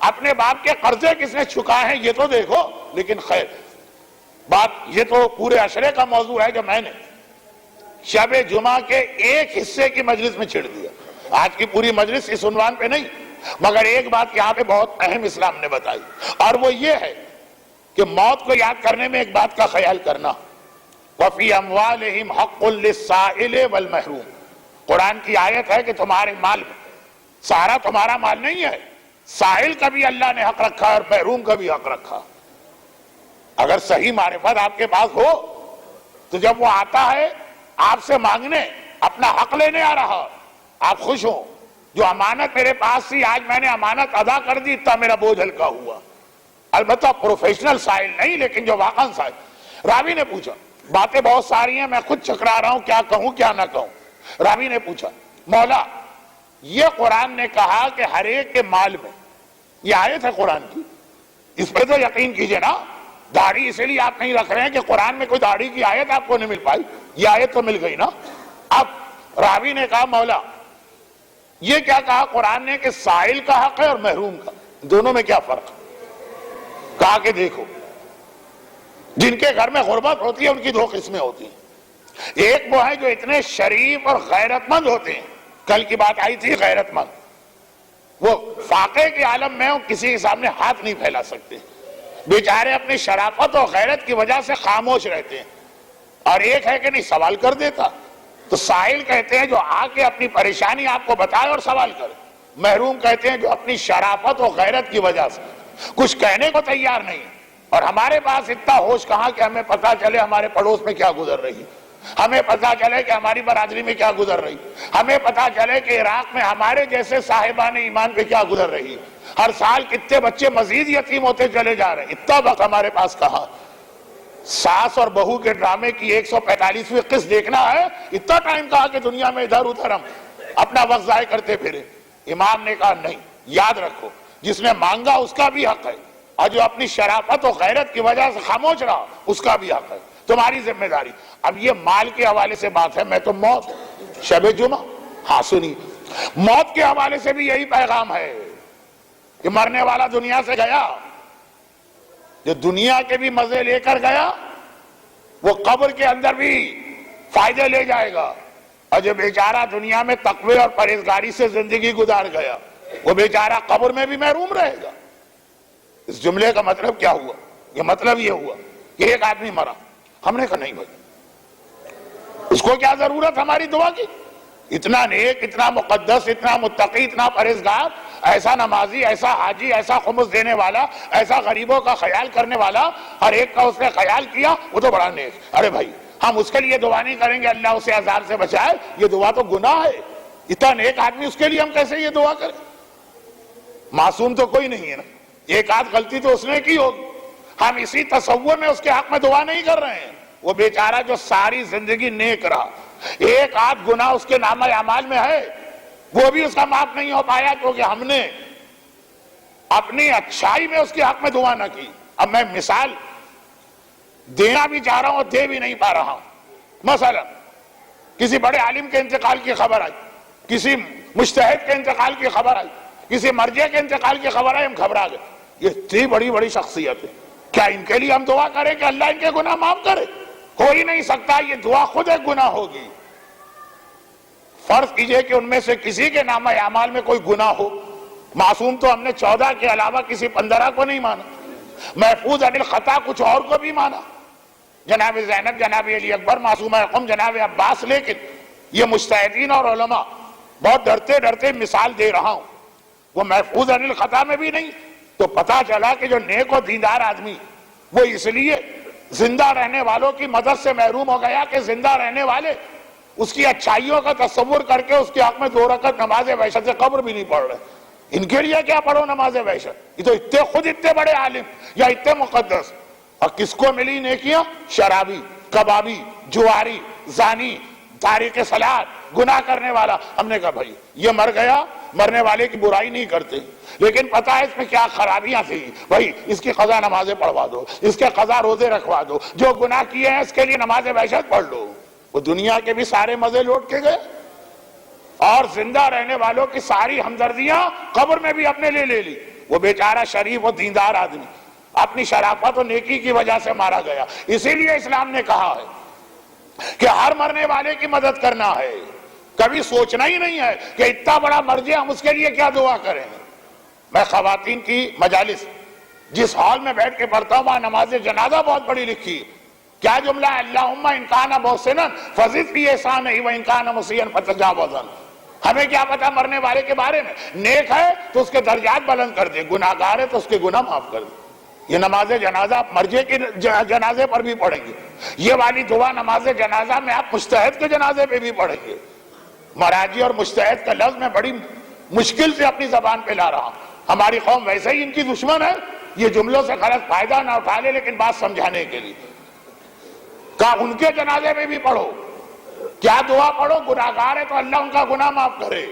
اپنے باپ کے قرضے کس نے چکائے ہیں یہ تو دیکھو۔ لیکن خیر بات یہ تو پورے عشرے کا موضوع ہے جو میں نے شب جمعہ کے ایک حصے کی مجلس میں چھڑ دیا۔ آج کی پوری مجلس اس عنوان پہ نہیں، مگر ایک بات یہاں پہ بہت اہم اسلام نے بتائی، اور وہ یہ ہے کہ موت کو یاد کرنے میں ایک بات کا خیال کرنا، وَفِي أَمْوَالِهِمْ حَقٌّ لِلسَّائِلِ وَالْمَحْرُومِ۔ قرآن کی آیت ہے کہ تمہارے مال میں سارا تمہارا مال نہیں ہے، سائل کا بھی اللہ نے حق رکھا اور محروم کا بھی حق رکھا۔ اگر صحیح معرفت آپ کے پاس ہو تو جب وہ آتا ہے آپ سے مانگنے، اپنا حق لینے آ رہا، آپ خوش ہو، جو امانت میرے پاس تھی آج میں نے امانت ادا کر دی، اتنا میرا بوجھ ہلکا ہوا۔ البتہ پروفیشنل سائل نہیں، لیکن جو واقعاً سائل۔ راوی نے پوچھا، باتیں بہت ساری ہیں، میں خود چکرا رہا ہوں کیا کہوں کیا نہ کہوں۔ راوی نے پوچھا، مولا یہ قرآن نے کہا کہ ہر ایک کے مال میں، یہ آیت ہے قرآن کی، اس پہ تو یقین کیجئے نا، داڑھی اسی لیے آپ نہیں رکھ رہے ہیں کہ قرآن میں کوئی داڑھی کی آیت آپ کو نہیں مل پائی، یہ آیت تو مل گئی نا۔ اب راوی نے کہا، مولا یہ کیا کہا قرآن نے کہ سائل کا حق ہے اور محروم کا، دونوں میں کیا فرق؟ کہا کہ دیکھو، جن کے گھر میں غربت ہوتی ہے ان کی دو قسمیں ہوتی ہیں، ایک وہ ہیں جو اتنے شریف اور غیرت مند ہوتے ہیں، کل کی بات آئی تھی غیرت مند، وہ فاقے کے عالم میں کسی کے سامنے ہاتھ نہیں پھیلا سکتے، بیچارے اپنی شرافت اور غیرت کی وجہ سے خاموش رہتے ہیں، اور ایک ہے کہ نہیں سوال کر دیتا، تو سائل کہتے ہیں جو آ کے اپنی پریشانی آپ کو بتائے اور سوال کرے، محروم کہتے ہیں جو اپنی شرافت اور غیرت کی وجہ سے کچھ کہنے کو تیار نہیں۔ اور ہمارے پاس اتنا ہوش کہاں کہ ہمیں پتا چلے ہمارے پڑوس میں کیا گزر رہی، ہمیں پتا چلے کہ ہماری برادری میں کیا گزر رہی، ہمیں پتا چلے کہ عراق میں ہمارے جیسے صاحبان ایمان پہ کیا گزر رہی، ہر سال کتنے بچے مزید یتیم ہوتے چلے جا رہے ہیں، اتنا وقت ہمارے پاس کہاں۔ ساس اور بہو کے ڈرامے کی 145ویں قسط دیکھنا ہے، اتنا ٹائم کہا کہ دنیا میں ادھر ادھر ہم اپنا وقت ضائع کرتے پھرے۔ امام نے کہا نہیں، یاد رکھو جس نے مانگا اس کا بھی حق ہے، اور جو اپنی شرافت و غیرت کی وجہ سے خاموش رہا اس کا بھی حق ہے، تمہاری ذمہ داری۔ اب یہ مال کے حوالے سے بات ہے، میں تو موت شب جمعہ، ہاں سنی، موت کے حوالے سے بھی یہی پیغام ہے کہ مرنے والا دنیا سے گیا، جو دنیا کے بھی مزے لے کر گیا وہ قبر کے اندر بھی فائدے لے جائے گا، اور جو بیچارہ دنیا میں تقوی اور پرہیزگاری سے زندگی گزار گیا وہ بیچارہ قبر میں بھی محروم رہے گا۔ اس جملے کا مطلب کیا ہوا؟ یہ مطلب یہ ہوا کہ ایک آدمی مرا، ہم نے کہا نہیں بھائی اس کو کیا ضرورت ہماری دعا کی، اتنا نیک، اتنا مقدس، اتنا متقی، اتنا پرہیزگار، ایسا نمازی، ایسا حاجی، ایسا خمس دینے والا، ایسا غریبوں کا خیال کرنے والا، ہر ایک کا اس نے خیال کیا، وہ تو بڑا نیک۔ ارے بھائی ہم اس کے لیے دعا نہیں کریں گے اللہ اسے عذاب سے بچائے، یہ دعا تو گناہ ہے، اتنا نیک آدمی اس کے لیے ہم کیسے یہ دعا کریں؟ معصوم تو کوئی نہیں ہے نا، ایک آدھ غلطی تو اس نے کی ہوگی، ہم اسی تصور میں اس کے حق میں دعا نہیں کر رہے ہیں۔ وہ بیچارہ جو ساری زندگی نیک رہا، ایک آدھ گناہ اس کے نامہ اعمال میں ہے، وہ بھی اس کا معاف نہیں ہو پایا کیونکہ ہم نے اپنی اچھائی میں اس کے حق میں دعا نہ کی۔ اب میں مثال دینا بھی چاہ رہا ہوں اور دے بھی نہیں پا رہا ہوں۔ مثلا کسی بڑے عالم کے انتقال کی خبر آئی، کسی مجتہد کے انتقال کی خبر آئی، کسی مرجع کے انتقال کی خبر آئی، ہم گھبرا گئے. یہ اتنی بڑی بڑی شخصیت ہے، کیا ان کے لیے ہم دعا کریں کہ اللہ ان کے گناہ معاف کرے؟ ہو ہی نہیں سکتا. یہ دعا خود ایک گناہ ہوگی. فرض کیجئے کہ ان میں سے کسی کے نامہ اعمال میں کوئی گناہ ہو. معصوم تو ہم نے 14 کے علاوہ کسی 15 کو نہیں مانا. محفوظ عن الخطا کچھ اور کو بھی مانا، جناب زینب، جناب علی اکبر، معصومہ قوم جناب عباس. لیکن یہ مجتہدین اور علماء، بہت ڈرتے ڈرتے مثال دے رہا ہوں، وہ محفوظ عن الخطا میں بھی نہیں. تو پتا چلا کہ جو نیک و دیندار آدمی وہ اس لیے زندہ رہنے والوں کی مدد سے محروم ہو گیا کہ زندہ رہنے والے اس کی اچھائیوں کا تصور کر کے اس کے حق میں 2 رکعت نماز وحشت قبر بھی نہیں پڑھ رہے. ان کے لیے کیا پڑھو نماز وحشت؟ یہ تو اتنے خود اتنے بڑے عالم یا اتنے مقدس. اور کس کو ملی نیکیاں؟ شرابی، کبابی، جواری، زانی، تارک صلاۃ، گناہ کرنے والا. ہم نے کہا بھائی یہ مر گیا، مرنے والے کی برائی نہیں کرتے، لیکن پتہ ہے اس میں کیا خرابیاں تھیں. بھائی اس کی قضا نمازیں پڑھوا دو، اس کے قضا روزے رکھوا دو، جو گناہ کیے ہیں اس کے لیے نماز وحشت پڑھ لو. وہ دنیا کے بھی سارے مزے لوٹ کے گئے اور زندہ رہنے والوں کی ساری ہمدردیاں قبر میں بھی اپنے لے لی. وہ بیچارہ شریف و دیندار آدمی اپنی شرافت و نیکی کی وجہ سے مارا گیا. اسی لیے اسلام نے کہا ہے کہ ہر مرنے والے کی مدد کرنا ہے. کبھی سوچنا ہی نہیں ہے کہ اتنا بڑا مرجع ہم اس کے لیے کیا دعا کریں. میں خواتین کی مجالس جس ہال میں بیٹھ کے پڑھتا ہوں وہاں نماز جنازہ بہت بڑی لکھی. کیا جملہ ہے؟ اللہم ان کان محسنا فزد فی احسانہ و ان کان مسیئا فتجاوز عنہ. ہمیں کیا پتا مرنے والے کے بارے میں، نیک ہے تو اس کے درجات بلند کر دے، گناہگار ہے تو اس کے گناہ معاف کر دے. یہ نماز جنازہ مرجع کے جنازے پر بھی پڑھیں گے. یہ والی دعا نماز جنازہ میں آپ مجتہد کے جنازے پہ بھی پڑھیں گے. مراجع اور مجتہد کا لفظ میں بڑی مشکل سے اپنی زبان پہ لا رہا ہوں. ہماری قوم ویسے ہی ان کی دشمن ہے، یہ جملوں سے غلط فائدہ نہ اٹھا لے، لیکن بات سمجھانے کے لیے کہا ان کے جنازے میں بھی پڑھو. کیا دعا پڑھو؟ گناہگار ہے تو اللہ ان کا گناہ معاف کرے.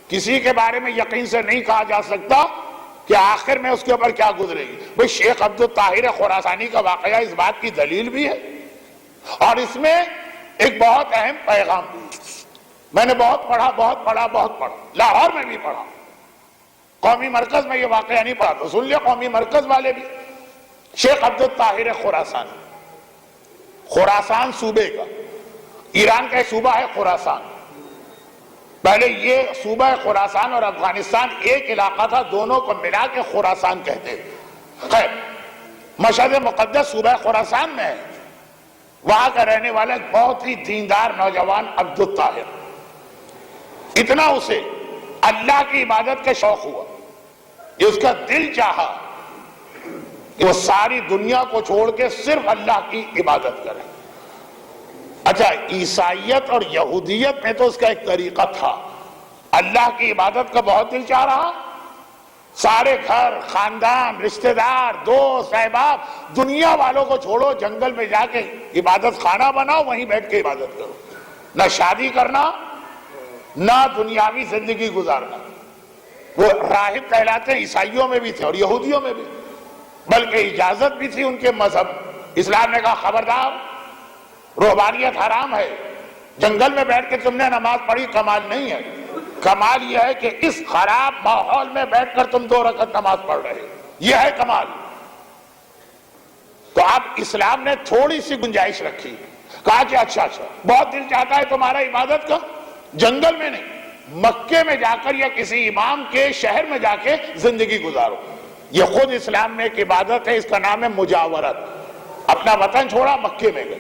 کسی کے بارے میں یقین سے نہیں کہا جا سکتا کہ آخر میں اس کے اوپر کیا گزرے گی. بھئی شیخ عبد الطاہر خراسانی کا واقعہ اس بات کی دلیل بھی ہے اور اس میں ایک بہت اہم پیغام بھی. میں نے بہت پڑھا. لاہور میں بھی پڑھا، قومی مرکز میں یہ واقعہ نہیں پڑھا تو سن لیا قومی مرکز والے بھی. شیخ عبد الطاہر خراسانی، خراسان صوبے کا، ایران کا ایک صوبہ ہے خراسان. پہلے یہ صوبہ خراسان اور افغانستان ایک علاقہ تھا، دونوں کو ملا کے خراسان کہتے. خیر، مشہد مقدس صوبہ خراسان میں ہے. وہاں کا رہنے والا ایک بہت ہی دیندار نوجوان عبد الطاہر، اتنا اسے اللہ کی عبادت کا شوق ہوا کہ اس کا دل چاہا کہ وہ ساری دنیا کو چھوڑ کے صرف اللہ کی عبادت کرے. اچھا، عیسائیت اور یہودیت میں تو اس کا ایک طریقہ تھا، اللہ کی عبادت کا بہت دل چاہ رہا. سارے گھر، خاندان، رشتہ دار، دوست، احباب، دنیا والوں کو چھوڑو، جنگل میں جا کے عبادت خانہ بناؤ، وہیں بیٹھ کے عبادت کرو. نہ شادی کرنا، نہ دنیاوی زندگی گزارنا. وہ راہب کہلاتے ہیں، عیسائیوں میں بھی تھے اور یہودیوں میں بھی، بلکہ اجازت بھی تھی ان کے مذہب. اسلام نے کہا خبردار، رہبانیت حرام ہے. جنگل میں بیٹھ کے تم نے نماز پڑھی کمال نہیں ہے. کمال یہ ہے کہ اس خراب ماحول میں بیٹھ کر تم 2 رکعت نماز پڑھ رہے، یہ ہے کمال. تو اب اسلام نے تھوڑی سی گنجائش رکھی، کہا کہ اچھا بہت دل چاہتا ہے تمہارا عبادت کا، جنگل میں نہیں، مکے میں جا کر یا کسی امام کے شہر میں جا کے زندگی گزارو. یہ خود اسلام میں ایک عبادت ہے، اس کا نام ہے مجاورت. اپنا وطن چھوڑا، مکے میں گئے.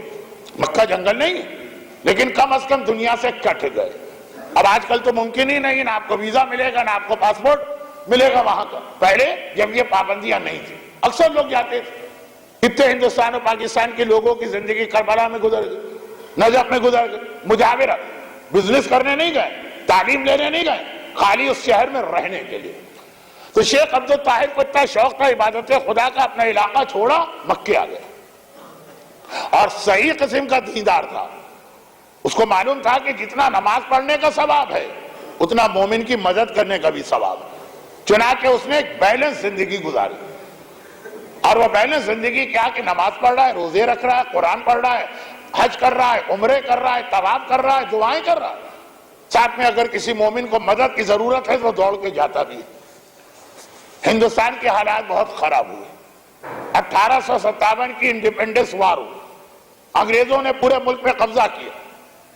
مکہ جنگل نہیں ہے لیکن کم از کم دنیا سے کٹ گئے. اب آج کل تو ممکن ہی نہیں، نہ آپ کو ویزا ملے گا، نہ آپ کو پاسپورٹ ملے گا وہاں کا. پہلے جب یہ پابندیاں نہیں تھی اکثر لوگ جاتے تھے. کتنے ہندوستان اور پاکستان کے لوگوں کی زندگی کربلا میں گزر گئی، نجف میں گزر گئی. مجاورت، بزنس کرنے نہیں گئے، تعلیم لینے نہیں گئے، خالی اس شہر میں رہنے کے لیے. تو شیخ عبد الطاہر کو اتنا شوق تھا عبادت خدا کا، اپنا علاقہ چھوڑا، مکے آ گیا. اور صحیح قسم کا دیندار تھا. اس کو معلوم تھا کہ جتنا نماز پڑھنے کا ثواب ہے اتنا مومن کی مدد کرنے کا بھی ثواب ہے. چنانچہ اس نے ایک بیلنس زندگی گزاری. اور وہ بیلنس زندگی کیا کہ نماز پڑھ رہا ہے، روزے رکھ رہا ہے، قرآن پڑھ رہا ہے، حج کر رہا ہے، عمرے کر رہا ہے، طواف کر رہا ہے، دعائیں کر رہا ہے. ساتھ میں اگر کسی مومن کو مدد کی ضرورت ہے تو دوڑ کے جاتا بھی ہے۔ ہندوستان کے حالات بہت خراب ہوئے۔ 1857 کی انڈیپینڈنس وار ہوئی، انگریزوں نے پورے ملک پہ قبضہ کیا،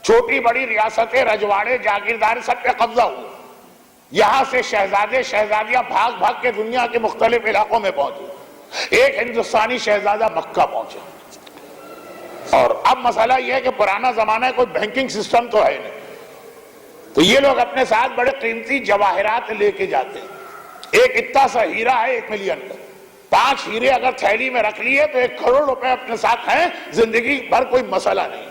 چھوٹی بڑی ریاستیں، رجواڑے، جاگیردار سب پہ قبضہ ہوا۔ یہاں سے شہزادے شہزادیاں بھاگ بھاگ کے دنیا کے مختلف علاقوں میں پہنچے۔ ایک ہندوستانی شہزادہ مکہ پہنچا، اور اب مسئلہ یہ ہے کہ پرانا زمانہ ہے، کوئی بینکنگ سسٹم تو ہے نہیں، تو یہ لوگ اپنے ساتھ بڑے قیمتی جواہرات لے کے جاتے ہیں۔ ایک اتنا سا ہیرا ہے 1 ملین کا، 5 ہیرے اگر تھیلی میں رکھ لیے تو 1 کروڑ روپے اپنے ساتھ ہیں، زندگی بھر کوئی مسئلہ نہیں۔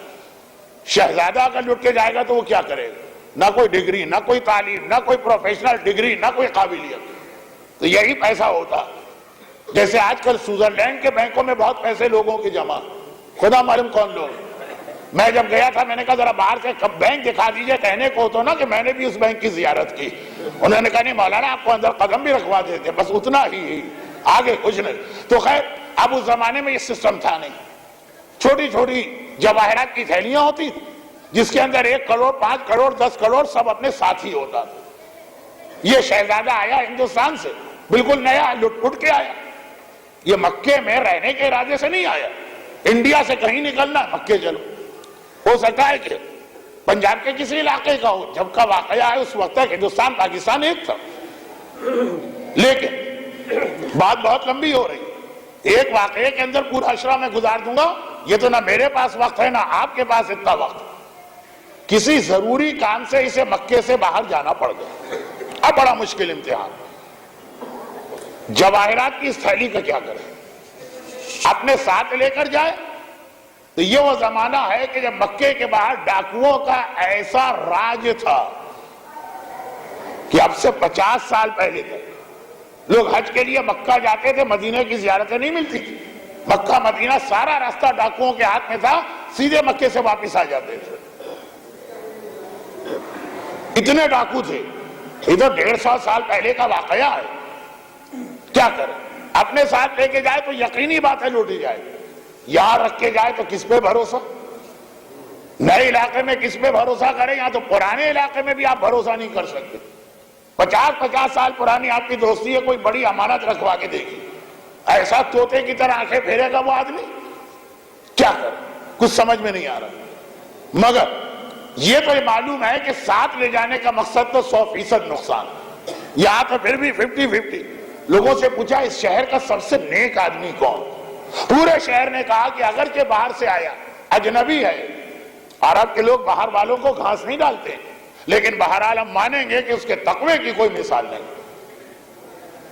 شہزادہ اگر لٹ کے جائے گا تو وہ کیا کرے گا؟ نہ کوئی ڈگری، نہ کوئی تعلیم، نہ کوئی پروفیشنل ڈگری، نہ کوئی قابلیت، تو یہی پیسہ ہوتا۔ جیسے آج کل سوئٹزرلینڈ کے بینکوں میں بہت پیسے لوگوں کے جمع، خدا معلوم کون لوگ۔ میں جب گیا تھا میں نے کہا ذرا باہر سے بینک دکھا دیجئے، کہنے کو تو نا کہ میں نے بھی اس بینک کی زیارت کی۔ انہوں نے کہا نہیں مولانا آپ کو اندر قدم بھی رکھوا دیتے، بس اتنا ہی، آگے کچھ نہیں۔ تو خیر اب اس زمانے میں یہ سسٹم تھا نہیں، چھوٹی چھوٹی جواہرات کی تھیلیاں ہوتی تھی جس کے اندر 1 کروڑ، 5 کروڑ، 10 کروڑ سب اپنے ساتھ ہی ہوتا تھا۔ یہ شہزادہ آیا ہندوستان سے بالکل نیا، لٹ پٹ کے آیا، یہ مکے میں رہنے کے ارادے سے نہیں آیا، انڈیا سے کہیں نکلنا مکے چلو، ہو سکتا ہے کہ پنجاب کے کسی علاقے کا ہو، جب کا واقعہ ہے اس وقت تک ہندوستان پاکستان ایک تھا۔ لیکن بات بہت لمبی ہو رہی، ایک واقعے کے اندر پورا اشرا میں گزار دوں گا، یہ تو نہ میرے پاس وقت ہے نہ آپ کے پاس اتنا وقت۔ کسی ضروری کام سے اسے مکے سے باہر جانا پڑ گیا، اب بڑا مشکل امتحان، جواہرات کی اس تھیلی کا کیا کرے؟ اپنے ساتھ لے کر جائے تو یہ وہ زمانہ ہے کہ جب مکے کے باہر ڈاکوؤں کا ایسا راج تھا کہ اب سے 50 سال پہلے تک لوگ حج کے لیے مکہ جاتے تھے، مدینے کی زیارتیں نہیں ملتی تھی، مکہ مدینہ سارا راستہ ڈاکوؤں کے ہاتھ میں تھا، سیدھے مکے سے واپس آ جاتے تھے۔ اتنے ڈاکو تھے، ادھر 150 سال پہلے کا واقعہ ہے، کیا کریں؟ اپنے ساتھ لے کے جائے تو یقینی بات ہے لوٹی جائے، یہاں رکھ کے جائے تو کس پہ بھروسہ؟ نئے علاقے میں کس پہ بھروسہ کریں؟ یہاں تو پرانے علاقے میں بھی آپ بھروسہ نہیں کر سکتے۔ 50 سال پرانی آپ کی دوستی ہے، کوئی بڑی امانت رکھوا کے دیکھی، ایسا طوطے کی طرح آنکھیں پھیرے گا وہ آدمی، کیا کرے؟ کچھ سمجھ میں نہیں آ رہا۔ مگر یہ تو معلوم ہے کہ ساتھ لے جانے کا مقصد تو 100% نقصان، یہاں تو پھر بھی 50-50۔ لوگوں سے پوچھا اس شہر کا سب سے نیک آدمی کون؟ پورے شہر نے کہا کہ اگرچہ باہر سے آیا، اجنبی ہے، عرب کے لوگ باہر والوں کو گھاس نہیں ڈالتے، لیکن بہرحال ہم مانیں گے کہ اس کے تقوی کی کوئی مثال نہیں۔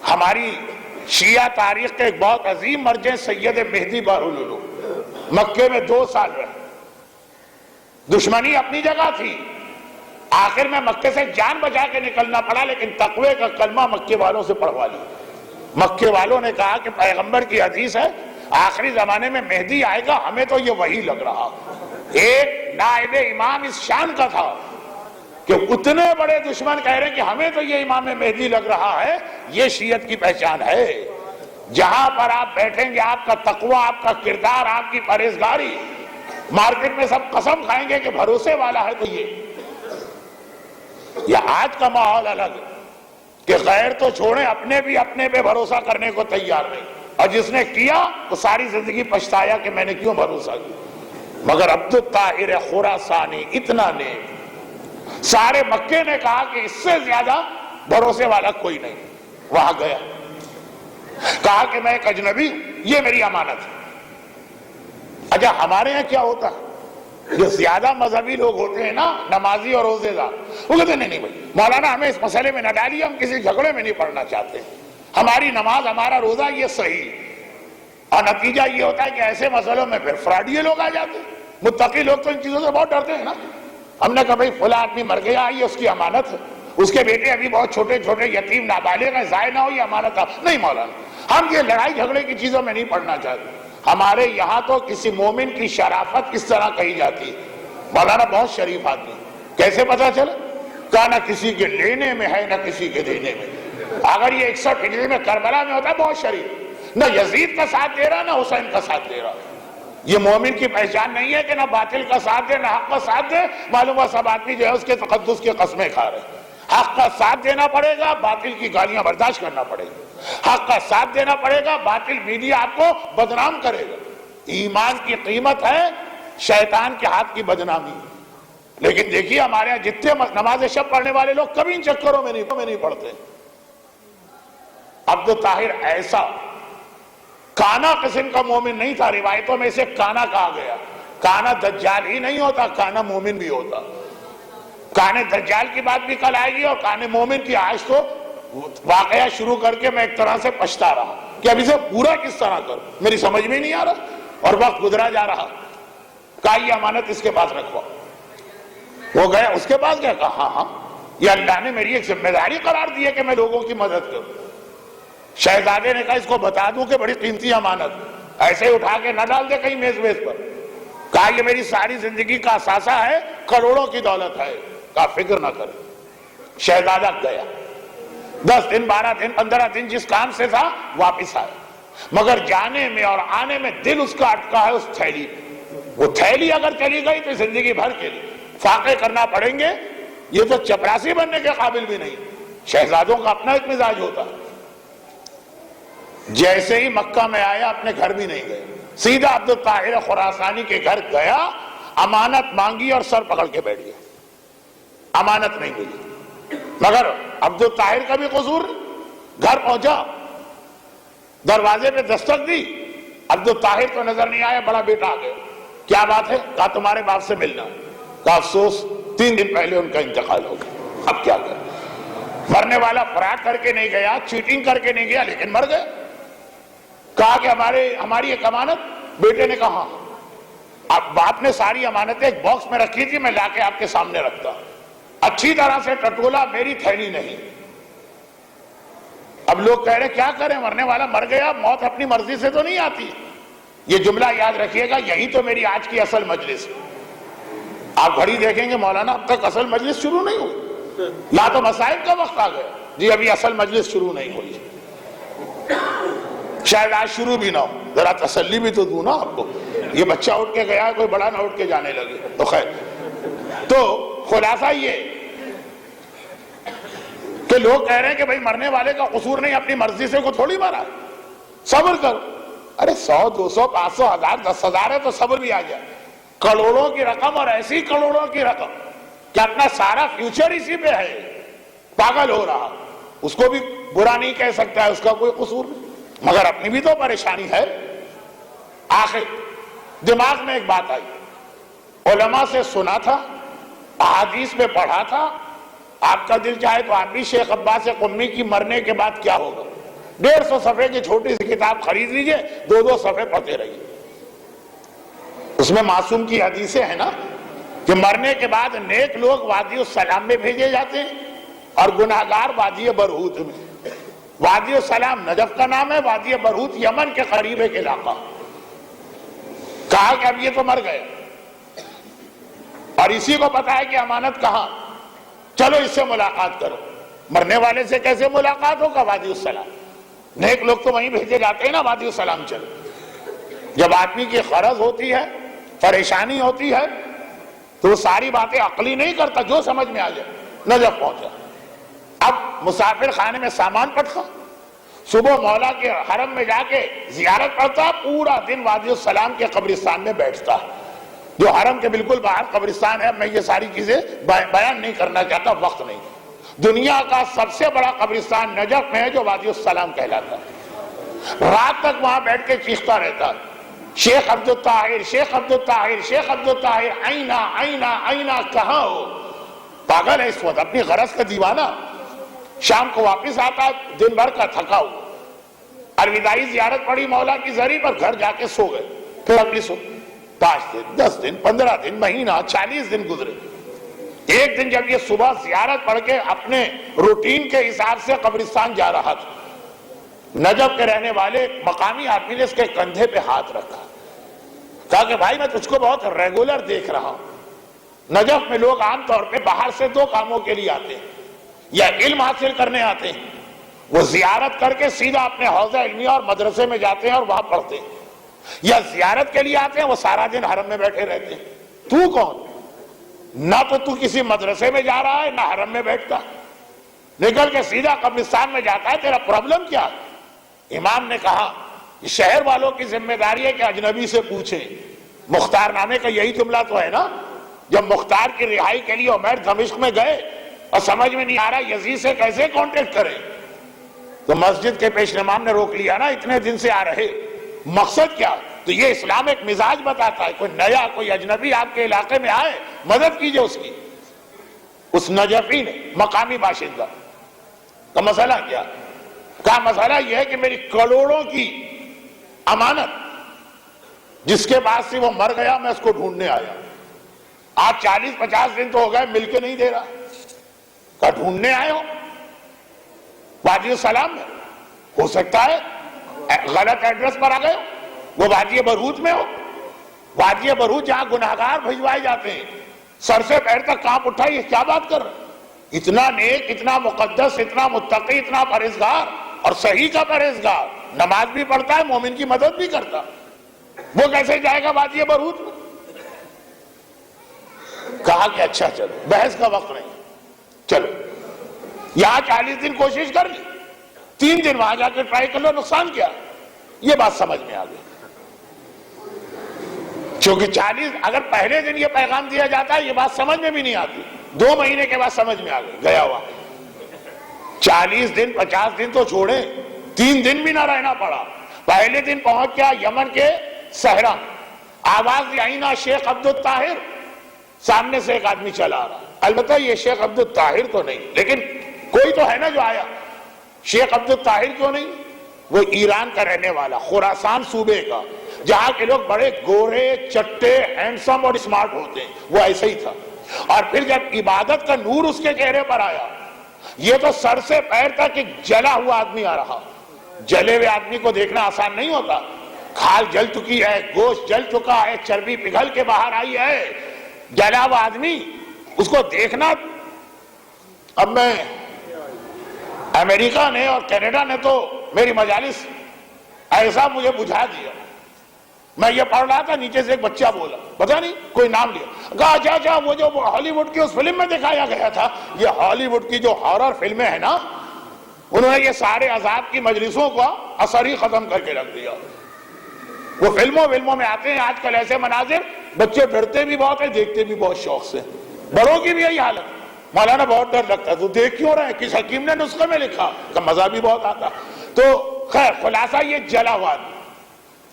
ہماری شیعہ تاریخ کے ایک بہت عظیم مرجع سید مہدی بہرالعلوم مکے میں 2 سال رہے، دشمنی اپنی جگہ تھی، آخر میں مکے سے جان بچا کے نکلنا پڑا، لیکن تقوی کا کلمہ مکے والوں سے پڑھوا لیا۔ مکے والوں نے کہا کہ پیغمبر کی حدیث ہے آخری زمانے میں مہدی آئے گا، ہمیں تو یہ وہی لگ رہا۔ ایک نائب امام اس شان کا تھا کہ اتنے بڑے دشمن کہہ رہے ہیں کہ ہمیں تو یہ امام مہدی لگ رہا ہے۔ یہ شیعت کی پہچان ہے، جہاں پر آپ بیٹھیں گے آپ کا تقوی، آپ کا کردار، آپ کی پرہیزگاری، مارکیٹ میں سب قسم کھائیں گے کہ بھروسے والا ہے۔ تو یہ آج کا ماحول الگ ہے کہ غیر تو چھوڑیں، اپنے بھی اپنے پہ بھروسہ کرنے کو تیار نہیں، اور جس نے کیا تو ساری زندگی پچھتایا کہ میں نے کیوں بھروسہ کیا۔ مگر عبد الطاہر خراسانی اتنا نیک، سارے مکے نے کہا کہ اس سے زیادہ بھروسے والا کوئی نہیں، وہاں گیا، کہا کہ میں ایک اجنبی، یہ میری امانت ہے۔ اچھا ہمارے یہاں کیا ہوتا ہے، جو زیادہ مذہبی لوگ ہوتے ہیں نا، نمازی اور روزے دار، وہ کہتے ہیں نہیں بھائی مولانا ہمیں اس مسئلے میں نہ ڈالیے، ہم کسی جھگڑے میں نہیں پڑنا چاہتے، ہماری نماز ہمارا روزہ یہ صحیح۔ اور نتیجہ یہ ہوتا ہے کہ ایسے مسئلوں میں پھر فراڈیے لوگ آ جاتے ہیں۔ متقی لوگ تو ان چیزوں سے بہت ڈرتے ہیں نا۔ ہم نے کہا بھائی فلاں آدمی مر گیا، یہ اس کی امانت ہے، اس کے بیٹے ابھی بہت چھوٹے چھوٹے یتیم نابالغ ہیں، ضائع نہ ہو، یہ امانت ہے۔ نہیں مولانا ہم یہ لڑائی جھگڑے کی چیزوں میں نہیں پڑنا چاہتے، ہمارے یہاں تو کسی مومن کی شرافت کس طرح کہی جاتی ہے۔ مولانا بہت شریف آدمی، کیسے پتا چلا؟ کہا نہ کسی کے لینے میں ہے نہ کسی کے دینے میں۔ اگر یہ 61 ہجری میں کربلا میں ہوتا ہے بہت شریف، نہ یزید کا ساتھ دے رہا نہ حسین کا ساتھ دے رہا، یہ مومن کی پہچان نہیں ہے کہ نہ باطل کا ساتھ دے نہ حق کا ساتھ دے. معلوم ہوا سب آدمی جو ہے اس کے تقدس کی قسمیں کھا رہے ہیں. حق کا ساتھ دینا پڑے گا, باطل کی گالیاں برداشت کرنا پڑے گا. حق کا ساتھ دینا پڑے گا, باطل میڈیا آپ کو بدنام کرے گا. ایمان کی قیمت ہے شیطان کے ہاتھ کی بدنامی. لیکن دیکھیے ہمارے یہاں جتنے نماز شب پڑھنے والے لوگ کبھی ان چکروں میں نہیں پڑھتے. عبد الطاہر ایسا کانا قسم کا مومن نہیں تھا. روایتوں میں اسے کانا کہا گیا. کانا دجال ہی نہیں ہوتا, کانا مومن بھی ہوتا. کانے دجال کی بات بھی کل آئے گی, اور کانے مومن کی آج تو واقعہ شروع کر کے میں ایک طرح سے پچھتا رہا کہ اب اسے پورا کس طرح کروں, میری سمجھ میں نہیں آ رہا, اور وقت گزرا جا رہا. کہا یہ امانت اس کے پاس رکھو. وہ گیا اس کے پاس گیا, کہا ہاں یہ اللہ نے میری ایک ذمہ داری قرار دی ہے کہ میں لوگوں کی مدد کروں. شہزادے نے کہا اس کو بتا دوں کہ بڑی قیمتی امانت, ایسے ہی اٹھا کے نہ ڈال دے کہیں میز پر. کہا یہ میری ساری زندگی کا اثاثہ ہے, کروڑوں کی دولت ہے. کہا فکر نہ کرے. شہزادہ گیا. 10 دن 12 دن 15 دن جس کام سے تھا واپس آئے, مگر جانے میں اور آنے میں دل اس کا اٹکا ہے اس تھیلی. وہ تھیلی اگر چلی گئی تو زندگی بھر کے لیے فاقے کرنا پڑیں گے. یہ تو چپراسی بننے کے قابل بھی نہیں. شہزادوں کا اپنا ایک مزاج ہوتا. جیسے ہی مکہ میں آیا اپنے گھر بھی نہیں گئے, سیدھا عبد الطاہر خراسانی کے گھر گیا, امانت مانگی اور سر پکڑ کے بیٹھ گیا. امانت نہیں ملی. مگر عبد الطاہر کا بھی قصور. گھر پہنچا, دروازے پہ دستک دی, عبد الطاہر کو نظر نہیں آیا. بڑا بیٹا آ گیا. کیا بات ہے؟ کہا تمہارے باپ سے ملنا. کہا افسوس 3 دن پہلے ان کا انتقال ہو گیا. اب کیا کریں؟ مرنے والا فراڈ کر کے نہیں گیا, چیٹنگ کر کے نہیں گیا, لیکن مر گئے. کہا کہ ہماری ایک امانت. بیٹے نے کہا اب باپ نے ساری امانتیں ایک باکس میں رکھی تھی, میں لا کے آپ کے سامنے رکھتا. اچھی طرح سے ٹٹولا, میری تھیلی نہیں. اب لوگ کہہ رہے کیا کریں, مرنے والا مر گیا, موت اپنی مرضی سے تو نہیں آتی. یہ جملہ یاد رکھیے گا, یہی تو میری آج کی اصل مجلس ہے. آپ گھڑی دیکھیں گے مولانا اب تک اصل مجلس شروع نہیں ہوئی. یا تو مسائل کا وقت آ گیا جی, ابھی اصل مجلس شروع نہیں ہوئی. شاید آج شروع بھی نہ ہو, ذرا تسلی بھی تو دوں نا آپ کو. یہ بچہ اٹھ کے گیا, کوئی بڑا نہ اٹھ کے جانے لگے تو خیر. تو خلاصہ یہ کہ لوگ کہہ رہے ہیں کہ بھائی مرنے والے کا قصور نہیں, اپنی مرضی سے کو تھوڑی مارا, صبر کرو. ارے 100 200 500 1000 10,000 ہے تو صبر بھی آ جائے. کروڑوں کی رقم, اور ایسی کروڑوں کی رقم کہ اپنا سارا فیوچر اسی پہ ہے, پاگل ہو رہا. اس کو بھی برا نہیں کہہ سکتا ہے, اس کا کوئی قصور نہیں, مگر اپنی بھی تو پریشانی ہے. آخر دماغ میں ایک بات آئی, علماء سے سنا تھا, احادیث میں پڑھا تھا. آپ کا دل چاہے تو آپ بھی شیخ عباس قمی کی مرنے کے بعد کیا ہوگا 150 صفحے کی چھوٹی سی کتاب خرید لیجئے, 2 صفحے پڑھتے رہیے. اس میں معصوم کی حدیثیں ہیں نا کہ مرنے کے بعد نیک لوگ وادی السلام میں بھیجے جاتے ہیں اور گناہگار وادی برہوت میں. وادی السلام نجف کا نام ہے, وادی برہوت یمن کے قریب ایک علاقہ. کہا کہ اب یہ تو مر گئے, اور اسی کو پتا ہے کہ امانت کہاں, چلو اس سے ملاقات کرو. مرنے والے سے کیسے ملاقات ہوگا؟ وادی السلام. نیک لوگ تو وہیں بھیجے جاتے ہیں نا, وادی السلام. چلو, جب آدمی کی غرض ہوتی ہے, پریشانی ہوتی ہے, تو وہ ساری باتیں عقلی نہیں کرتا, جو سمجھ میں آ جائے. نجف پہنچا, اب مسافر خانے میں سامان پٹکا, صبح مولا کے حرم میں جا کے زیارت کرتا, پورا دن وادی السلام کے قبرستان میں بیٹھتا, جو حرم کے بالکل باہر قبرستان ہے. میں یہ ساری چیزیں بیان نہیں کرنا چاہتا, وقت نہیں. دنیا کا سب سے بڑا قبرستان نجف میں ہے جو وادی السلام کہلاتا ہے. رات تک وہاں بیٹھ کے چیختا رہتا, شیخ عبد الطاہر, شیخ عبد الطاہر, شیخ عبد الطاہر, آئینہ آئینہ آئینہ, کہاں ہو؟ پاگل ہے اس وقت, اپنی غرض کا دیوانہ. شام کو واپس آتا, دن بھر کا تھکا ہوا. الوداعی زیارت پڑی مولا کی زری پر, گھر جا کے سو گئے. پھر اگلی صبح 5 دن 10 دن 15 دن مہینہ 40 دن گزرے. ایک دن جب یہ صبح زیارت پڑھ کے اپنے روٹین کے حساب سے قبرستان جا رہا تھا, نجف کے رہنے والے مقامی آدمی نے اس کے کندھے پہ ہاتھ رکھا. کہا کہ بھائی میں تجھ کو بہت ریگولر دیکھ رہا ہوں. نجف میں لوگ عام طور پہ باہر سے 2 کاموں کے لیے آتے ہیں, یا علم حاصل کرنے آتے ہیں, وہ زیارت کر کے سیدھا اپنے حوضہ علمیہ اور مدرسے میں جاتے ہیں اور وہاں پڑھتے ہیں, یا زیارت کے لیے آتے ہیں وہ سارا دن حرم میں بیٹھے رہتے ہیں. تو کون؟ نہ تو کسی مدرسے میں جا رہا ہے نہ حرم میں بیٹھتا، نکل کے سیدھا قبرستان میں جاتا ہے. تیرا پرابلم کیا؟ امام نے کہا شہر والوں کی ذمہ داری ہے کہ اجنبی سے پوچھیں. مختار نامے کا یہی جملہ تو ہے نا. جب مختار کی رہائی کے لیے عمیر دمشق میں گئے اور سمجھ میں نہیں آ رہا یزید سے کیسے کانٹیکٹ کریں، تو مسجد کے پیش امام نے روک لیا نا، اتنے دن سے آ رہے، مقصد کیا؟ تو یہ اسلام ایک مزاج بتاتا ہے. کوئی نیا کوئی اجنبی آپ کے علاقے میں آئے مدد کیجئے اس کی. اس نجفی نے مقامی باشندہ کا مسئلہ کیا؟ کہا مسئلہ یہ ہے کہ میری کروڑوں کی امانت جس کے بعد سے وہ مر گیا میں اس کو ڈھونڈنے آیا. آج 40-50 دن تو ہو گئے مل کے نہیں دے رہا. کہا ڈھونڈنے آئے ہو وادی السلام میں؟ ہو سکتا ہے غلط ایڈریس پر آ گئے ہو. وہ وادی برہوت میں ہو. وادی برہوت جہاں گناہگار بھجوائے جاتے ہیں، سر سے پیر تک کانپ اٹھا. یہ کیا بات کر رہے؟ اتنا نیک، اتنا مقدس، اتنا متقی، اتنا پرہیزگار، اور صحیح کا پرہیزگار، نماز بھی پڑھتا ہے، مومن کی مدد بھی کرتا، وہ کیسے جائے گا وادی برہوت میں؟ کہا کہ اچھا چلو، بحث کا وقت نہیں، چلو یہاں 40 دن کوشش کر لی، 3 دن وہاں جا کے ٹرائی کر لو، نقصان کیا؟ یہ بات سمجھ میں آ گئی. چونکہ 40 اگر پہلے دن یہ پیغام دیا جاتا ہے یہ بات سمجھ میں بھی نہیں آتی، 2 مہینے کے بعد سمجھ میں آ گئی. گیا ہوا 40 دن 50 دن تو چھوڑے، 3 دن بھی نہ رہنا پڑا. پہلے دن پہنچ گیا یمن کے صحرا. آواز دی آئی نا شیخ عبد الطاہر. سامنے سے ایک آدمی چلا آ رہا. البتہ یہ شیخ عبد الطاہر تو نہیں، لیکن کوئی تو ہے نا جو آیا. شیخ عبد الطاہر کیوں نہیں؟ وہ ایران کا رہنے والا، خراسان صوبے کا، جہاں کے لوگ بڑے گورے چٹے ہینڈسم اور اسمارٹ ہوتے ہیں، وہ ایسے ہی تھا. اور پھر جب عبادت کا نور اس کے چہرے پر آیا، یہ تو سر سے پیر تک ایک جلا ہوا آدمی آ رہا. جلے ہوئے آدمی کو دیکھنا آسان نہیں ہوتا. کھال جل چکی ہے، گوشت جل چکا ہے، چربی پگھل کے باہر آئی ہے، جلا ہوا آدمی، اس کو دیکھنا. اب میں امریکہ نے اور کینیڈا نے تو میری مجالس ایسا مجھے بجھا دیا. میں یہ پڑھ رہا تھا، نیچے سے ایک بچہ بولا، پتہ نہیں کوئی نام لیا. کہا اچھا وہ جو ہالی ووڈ کی اس فلم میں دکھایا گیا تھا، یہ ہالی ووڈ کی جو ہارر فلمیں ہیں نا، انہوں نے یہ سارے عذاب کی مجلسوں کا اثر ہی ختم کر کے رکھ دیا. وہ فلموں میں آتے ہیں آج کل ایسے مناظر، بچے ڈرتے بھی بہت ہیں، دیکھتے بھی بہت شوق سے. بڑوں کی بھی یہی حالت. مولانا بہت ڈر لگتا ہے، تو دیکھ کیوں رہے؟ کس حکیم نے نسخے میں لکھا؟ کہ مزہ بھی بہت آتا. تو خیر خلاصہ یہ جلا ہوا آدمی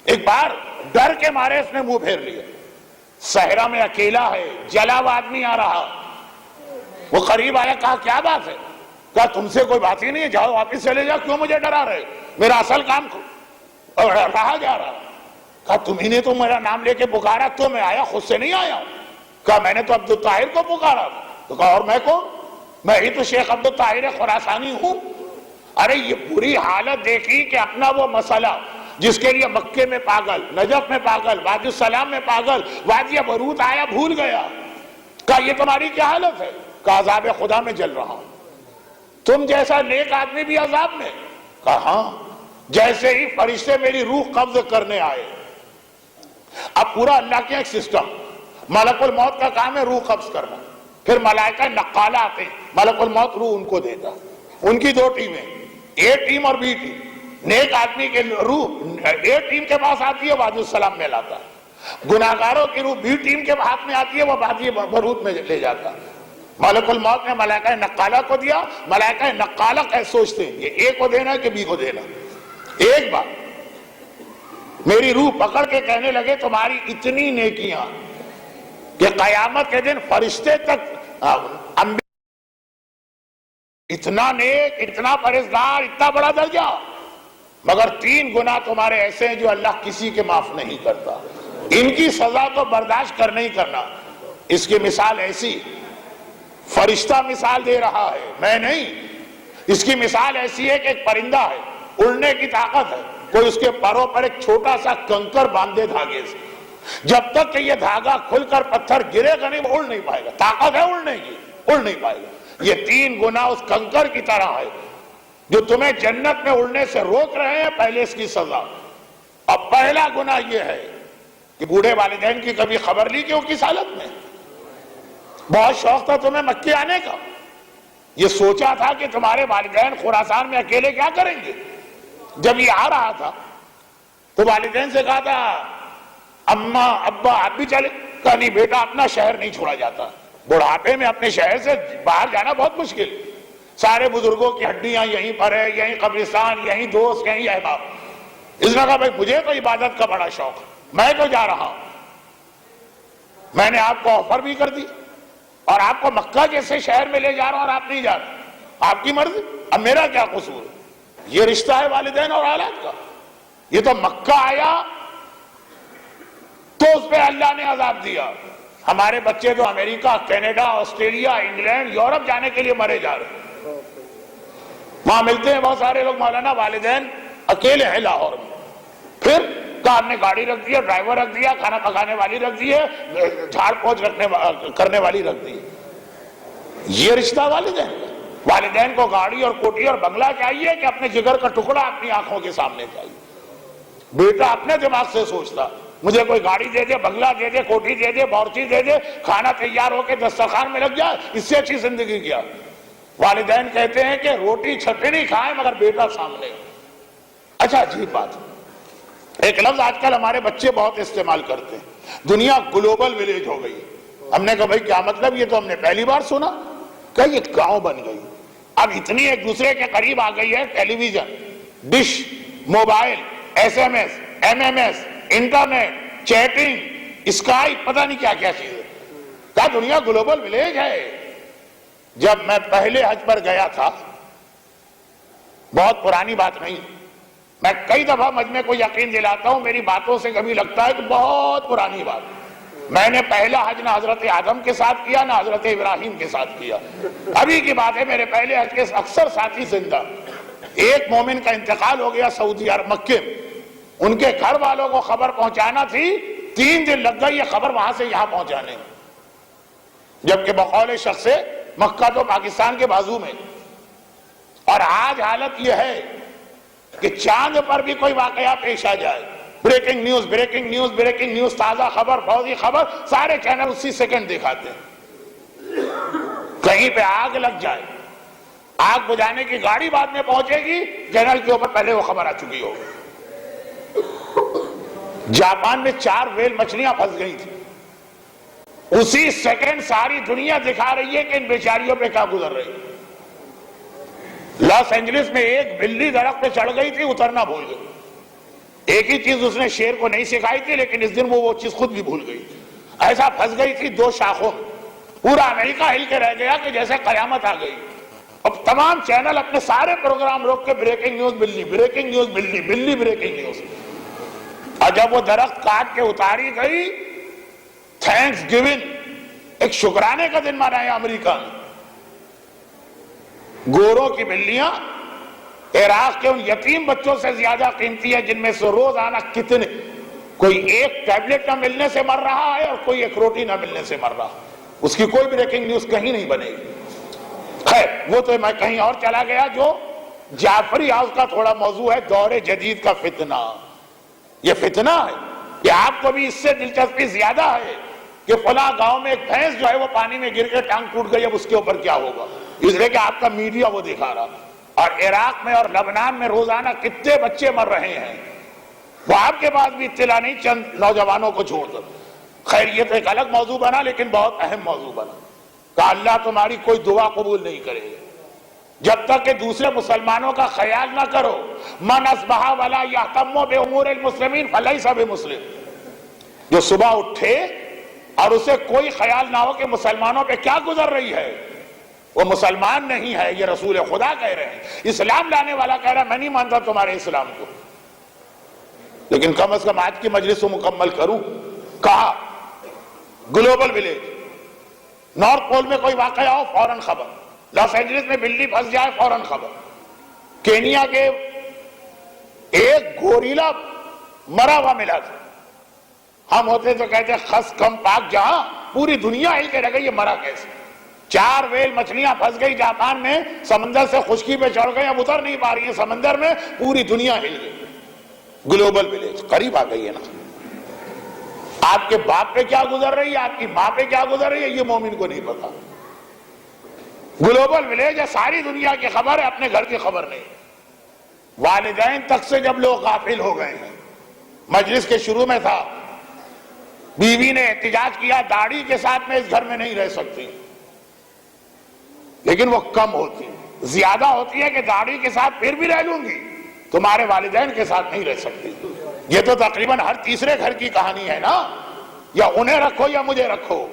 ایک بار ڈر کے مارے اس نے منہ پھیر لیا. صحرا میں اکیلا ہے، جلا ہوا آدمی آ رہا. وہ قریب آیا، کہا کیا بات ہے؟ کہا تم سے کوئی بات ہی نہیں ہے، جاؤ واپس چلے جاؤ، کیوں مجھے ڈرا رہے؟ میرا اصل کام رہا جا رہا. کہا تمہیں نے تو میرا نام لے کے پکارا، تو میں آیا، خود سے نہیں آیا ہوں. کہا میں نے تو عبد الطاہر کو پکارا. تو کہا اور میں کون؟ میں ہی تو شیخ عبد الطاہر خراسانی ہوں. ارے یہ بری حالت دیکھی کہ اپنا وہ مسئلہ جس کے لیے مکے میں پاگل، نجف میں پاگل، وادی السلام میں پاگل، وادی برہوت آیا بھول گیا. کہا یہ تمہاری کیا حالت ہے؟ کہا عذاب خدا میں جل رہا ہوں. تم جیسا نیک آدمی بھی عذاب میں؟ کہا ہاں. جیسے ہی فرشتے میری روح قبض کرنے آئے. اب پورا اللہ کے ایک سسٹم، ملک الموت کا کام ہے روح قبض کرنا. پھر ملائکہ نقالہ آتے ہیں، ملک الموت روح ان کو دیتا. ان کی 2 ٹیمیں، اے ٹیم اور بی ٹیم. نیک آدمی کی روح اے ٹیم کے پاس آتی ہے، وادی السلام میں لاتا. گناہگاروں کی روح بی ٹیم کے ہاتھ میں آتی ہے، وہ وادی برہوت میں لے جاتا. ملک الموت نے ملائکہ نقالہ کو دیا. ملائکہ نقالہ کیسے سوچتے ہیں یہ اے کو دینا کہ بی کو دینا؟ ایک بار میری روح پکڑ کے کہنے لگے تمہاری اتنی نیکیاں کہ قیامت کے دن فرشتے تک اتنا نیک، اتنا پرہیزگار، اتنا بڑا درجہ، مگر 3 گناہ تمہارے ایسے ہیں جو اللہ کسی کے معاف نہیں کرتا. ان کی سزا تو برداشت کرنا ہی کرنا. اس کی مثال ایسی، فرشتہ مثال دے رہا ہے، میں نہیں. اس کی مثال ایسی ہے کہ ایک پرندہ ہے، اڑنے کی طاقت ہے، کوئی اس کے پروں پر ایک چھوٹا سا کنکر باندھے دھاگے سے. جب تک کہ یہ دھاگا کھل کر پتھر گرے گا نہیں، وہ اڑ نہیں پائے گا. طاقت ہے اڑنے کی، اڑ نہیں پائے گا. یہ 3 گناہ اس کنکر کی طرح ہے جو تمہیں جنت میں اڑنے سے روک رہے ہیں. پہلے اس کی سزا. اور پہلا گناہ یہ ہے کہ بوڑھے والدین کی کبھی خبر لی کیوں کس حالت میں؟ بہت شوق تھا تمہیں مکے آنے کا، یہ سوچا تھا کہ تمہارے والدین خراسان میں اکیلے کیا کریں گے؟ جب یہ آ رہا تھا تو والدین سے کہا تھا اماں ابا آپ بھی چلے؟ کہا نہیں بیٹا، اپنا شہر نہیں چھوڑا جاتا، بڑھاپے میں اپنے شہر سے باہر جانا بہت مشکل، سارے بزرگوں کی ہڈیاں یہیں پر ہے، یہیں قبرستان، یہیں دوست، یہیں احباب۔ اس نے کہا بھائی مجھے تو عبادت کا بڑا شوق ہے، میں تو جا رہا ہوں، میں نے آپ کو آفر بھی کر دی اور آپ کو مکہ جیسے شہر میں لے جا رہا ہوں اور آپ نہیں جا رہے، آپ کی مرضی، اب میرا کیا قصور ہے؟ یہ رشتہ ہے والدین اور اولاد کا۔ یہ تو مکہ آیا تو اس پہ اللہ نے عذاب دیا۔ ہمارے بچے تو امریکہ، کینیڈا، آسٹریلیا، انگلینڈ، یورپ جانے کے لیے مرے جا رہے ہیں، وہاں ملتے ہیں بہت سارے لوگ، مولانا والدین اکیلے ہیں لاہور میں، پھر کہا ہم نے گاڑی رکھ دیا، ڈرائیور رکھ دیا، کھانا پکانے والی رکھ دی ہے، جھاڑ پوچھ کرنے والی رکھ دی۔ یہ رشتہ والدین کا۔ والدین کو گاڑی اور کوٹھی اور بنگلہ چاہیے کہ اپنے جگر کا ٹکڑا اپنی آنکھوں کے سامنے چاہیے؟ بیٹا اپنے دماغ سے سوچتا مجھے کوئی گاڑی دے دے، بنگلہ دے دے، کوٹھی دے دے، باورچی دے دے، کھانا تیار ہو کے دسترخوان میں لگ جائے، اس سے اچھی زندگی کیا؟ والدین کہتے ہیں کہ روٹی چھٹنی کھائیں مگر بیٹا سامنے۔ اچھا عجیب بات، ایک لفظ آج کل ہمارے بچے بہت استعمال کرتے ہیں، دنیا گلوبل ولیج ہو گئی۔ ہم نے کہا بھائی کیا مطلب؟ یہ تو ہم نے پہلی بار سنا کہ یہ گاؤں بن گئی، اب اتنی ایک دوسرے کے قریب آ گئی ہے، television, dish, mobile, S M S, M M S, internet, chatting, Skype, پتہ نہیں کیا کیا چیز ہے، کیا دنیا گلوبل ولیج ہے۔ جب میں پہلے حج پر گیا تھا، بہت پرانی بات نہیں، میں کئی دفعہ مجمع کو یقین دلاتا ہوں، میری باتوں سے کبھی لگتا ہے کہ بہت پرانی بات، میں نے پہلا حج نہ حضرت آدم کے ساتھ کیا نہ حضرت ابراہیم کے ساتھ کیا، ابھی کی بات ہے، میرے پہلے حج کے اکثر ساتھی زندہ۔ ایک مومن کا انتقال ہو گیا سعودی عرب مکے میں، ان کے گھر والوں کو خبر پہنچانا تھی، 3 دن لگ گئی یہ خبر وہاں سے یہاں پہنچانے، جبکہ بقول شخص سے مکہ تو پاکستان کے بازو میں، اور آج حالت یہ ہے کہ چاند پر بھی کوئی واقعہ پیش آ جائے، breaking news, breaking news, breaking news, تازہ خبر، فوری خبر، سارے چینل اسی سیکنڈ دکھاتے ہیں۔ کہیں پہ آگ لگ جائے، آگ بجھانے کی گاڑی بعد میں پہنچے گی، چینل کے اوپر پہلے وہ خبر آ چکی ہوگی۔ جاپان میں 4 ویل مچھلیاں پھنس گئی تھی، اسی سیکنڈ ساری دنیا دکھا رہی ہے کہ ان بیچاریوں پہ کیا گزر رہی ہے۔ لاس اینجلس میں ایک بلی درخت پہ چڑھ گئی تھی، اترنا بھول گئی، ایک ہی چیز اس نے شیر کو نہیں سکھائی تھی، لیکن اس دن وہ چیز خود بھی بھول گئی، ایسا پھنس گئی تھی 2 شاخوں میں، پورا امریکہ ہل کے رہ گیا کہ جیسے قیامت آ گئی۔ اب تمام چینل اپنے سارے پروگرام روک کے بریکنگ نیوز بلی، بریکنگ نیوز بلی، بلی بریکنگ نیوز۔ اور جب وہ درخت کاٹ کے اتاری گئی، تھینکس گیونگ، ایک شکرانے کا دن منایا امریکہ میں، گوروں کی بلیاں عراق کے ان یتیم بچوں سے زیادہ قیمتی ہے، جن میں سے روزانہ کتنے، کوئی ایک ٹیبلٹ نہ ملنے سے مر رہا ہے اور کوئی ایک روٹی نہ ملنے سے مر رہا، اس کی کوئی بریکنگ نیوز کہیں نہیں بنے گی۔ خیر وہ تو میں کہیں اور چلا گیا، جو جعفری ہاؤس کا تھوڑا موضوع ہے، دور جدید کا فتنہ۔ یہ فتنہ ہے کہ آپ کو بھی اس سے دلچسپی زیادہ ہے کہ فلاں گاؤں میں ایک بھینس جو ہے وہ پانی میں گر کے ٹانگ ٹوٹ گئی، اب اس کے اوپر کیا ہوگا، اس لیے کہ آپ کا میڈیا وہ دکھا رہا۔ اور عراق میں اور لبنان میں روزانہ کتنے بچے مر رہے ہیں، وہ آپ کے پاس بھی اطلاع نہیں، چند نوجوانوں کو چھوڑ کر۔ خیر یہ تو ایک الگ موضوع بنا، لیکن بہت اہم موضوع بنا کہ اللہ تمہاری کوئی دعا قبول نہیں کرے گا جب تک کہ دوسرے مسلمانوں کا خیال نہ کرو۔ من اصبح ولا یہتم بامور المسلمین فلیس بمسلم، جو صبح اٹھے اور اسے کوئی خیال نہ ہو کہ مسلمانوں پہ کیا گزر رہی ہے، وہ مسلمان نہیں ہے۔ یہ رسول خدا کہہ رہے ہیں، اسلام لانے والا کہہ رہا ہے میں نہیں مانتا تمہارے اسلام کو، لیکن کم از کم آج کی مجلس کو مکمل کروں۔ کہا گلوبل ولیج، نارتھ پول میں کوئی واقعہ ہو فوراً خبر، لاس اینجلس میں بلی پھنس جائے فوراً خبر، کینیا کے ایک گوریلا مرا ہوا ملا تھا، ہم ہوتے تو کہتے خس کم پاک جہاں، پوری دنیا ہل کے رہ گئی، یہ مرا کیسے؟ 4 ویل مچھلیاں پھنس گئی جاپان میں، سمندر سے خشکی پہ چڑھ گئی، اب اتر نہیں پا رہی ہیں سمندر میں، پوری دنیا ہل گئی۔ گلوبل ولیج قریب آ گئی ہے نا. آپ کے باپ پہ کیا گزر رہی ہے، آپ کی ماں پہ کیا گزر رہی ہے، یہ مومن کو نہیں پتا. گلوبل ولیج ہے، ساری دنیا کی خبر ہے، اپنے گھر کی خبر نہیں. والدین تک سے جب لوگ غافل ہو گئے ہیں. مجلس کے شروع میں تھا، بیوی نے احتجاج کیا داڑھی کے ساتھ میں اس گھر میں نہیں رہ سکتی، لیکن وہ کم ہوتی، زیادہ ہوتی ہے کہ داڑھی کے ساتھ پھر بھی رہ لوں گی، تمہارے والدین کے ساتھ نہیں رہ سکتی. یہ تو تقریباً ہر تیسرے گھر کی کہانی ہے نا، یا انہیں رکھو یا مجھے رکھو.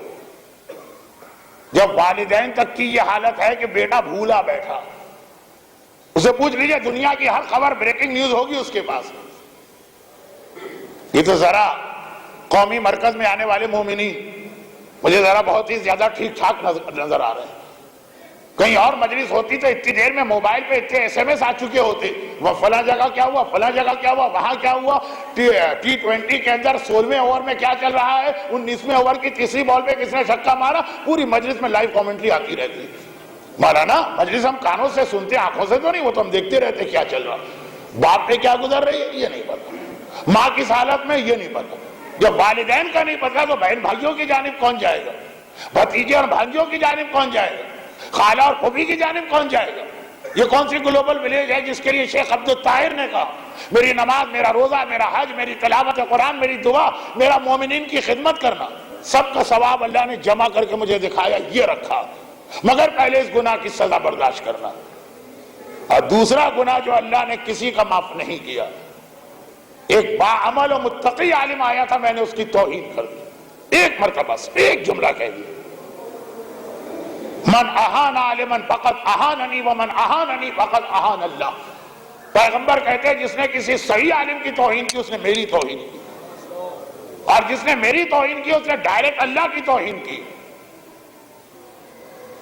جب والدین تک کی یہ حالت ہے کہ بیٹا بھولا بیٹھا، اسے پوچھ لیجئے دنیا کی ہر خبر بریکنگ نیوز ہوگی اس کے پاس. یہ تو ذرا قومی مرکز میں آنے والے مومنین مجھے ذرا بہت ہی زیادہ ٹھیک ٹھاک نظر آ رہے ہیں. کہیں اور مجلس ہوتی تو اتنی دیر میں موبائل پہ اتنے SMS آ چکے ہوتے، وہ فلاں جگہ کیا ہوا، فلاں جگہ کیا ہوا، وہاں کیا ہوا، T20 کے اندر 16ویں اوور میں کیا چل رہا ہے، 19ویں اوور کی تیسری بال پہ کس نے چھکا مارا، پوری مجلس میں لائیو کامنٹری آتی رہتی. مولانا مجلس ہم کانوں سے سنتے، آنکھوں سے تو نہیں، وہ تو ہم دیکھتے رہتے کیا چل رہا. باپ پہ کیا گزر رہی ہے یہ نہیں پتا، ماں کس حالت میں یہ نہیں پتا. جب والدین کا نہیں پتا تو بہن بھائیوں کی جانب کون جائے گا، بھتیجے اور بھانجوں کی جانب کون جائے گا، خالہ اور پھوپھی کی جانب کون جائے گا. یہ کون سی گلوبل ولیج ہے جس کے لیے شیخ عبد الطاہر نے کہا میری نماز، میرا روزہ، میرا حج، میری تلاوت قرآن، میری دعا، میرا مومنین کی خدمت کرنا، سب کا ثواب اللہ نے جمع کر کے مجھے دکھایا، یہ رکھا، مگر پہلے اس گناہ کی سزا برداشت کرنا. اور دوسرا گناہ جو اللہ نے کسی کا معاف نہیں کیا، ایک باعمل و متقی عالم آیا تھا، میں نے اس کی توہین کر دی، ایک مرتبہ سے ایک جملہ کہہ دیا، من اہان عالما فقط اہاننی ومن اہاننی فقط اہان اللہ. پیغمبر کہتے ہیں جس نے کسی صحیح عالم کی توہین کی اس نے میری توہین کی، اور جس نے میری توہین کی اس نے ڈائریکٹ اللہ کی توہین کی.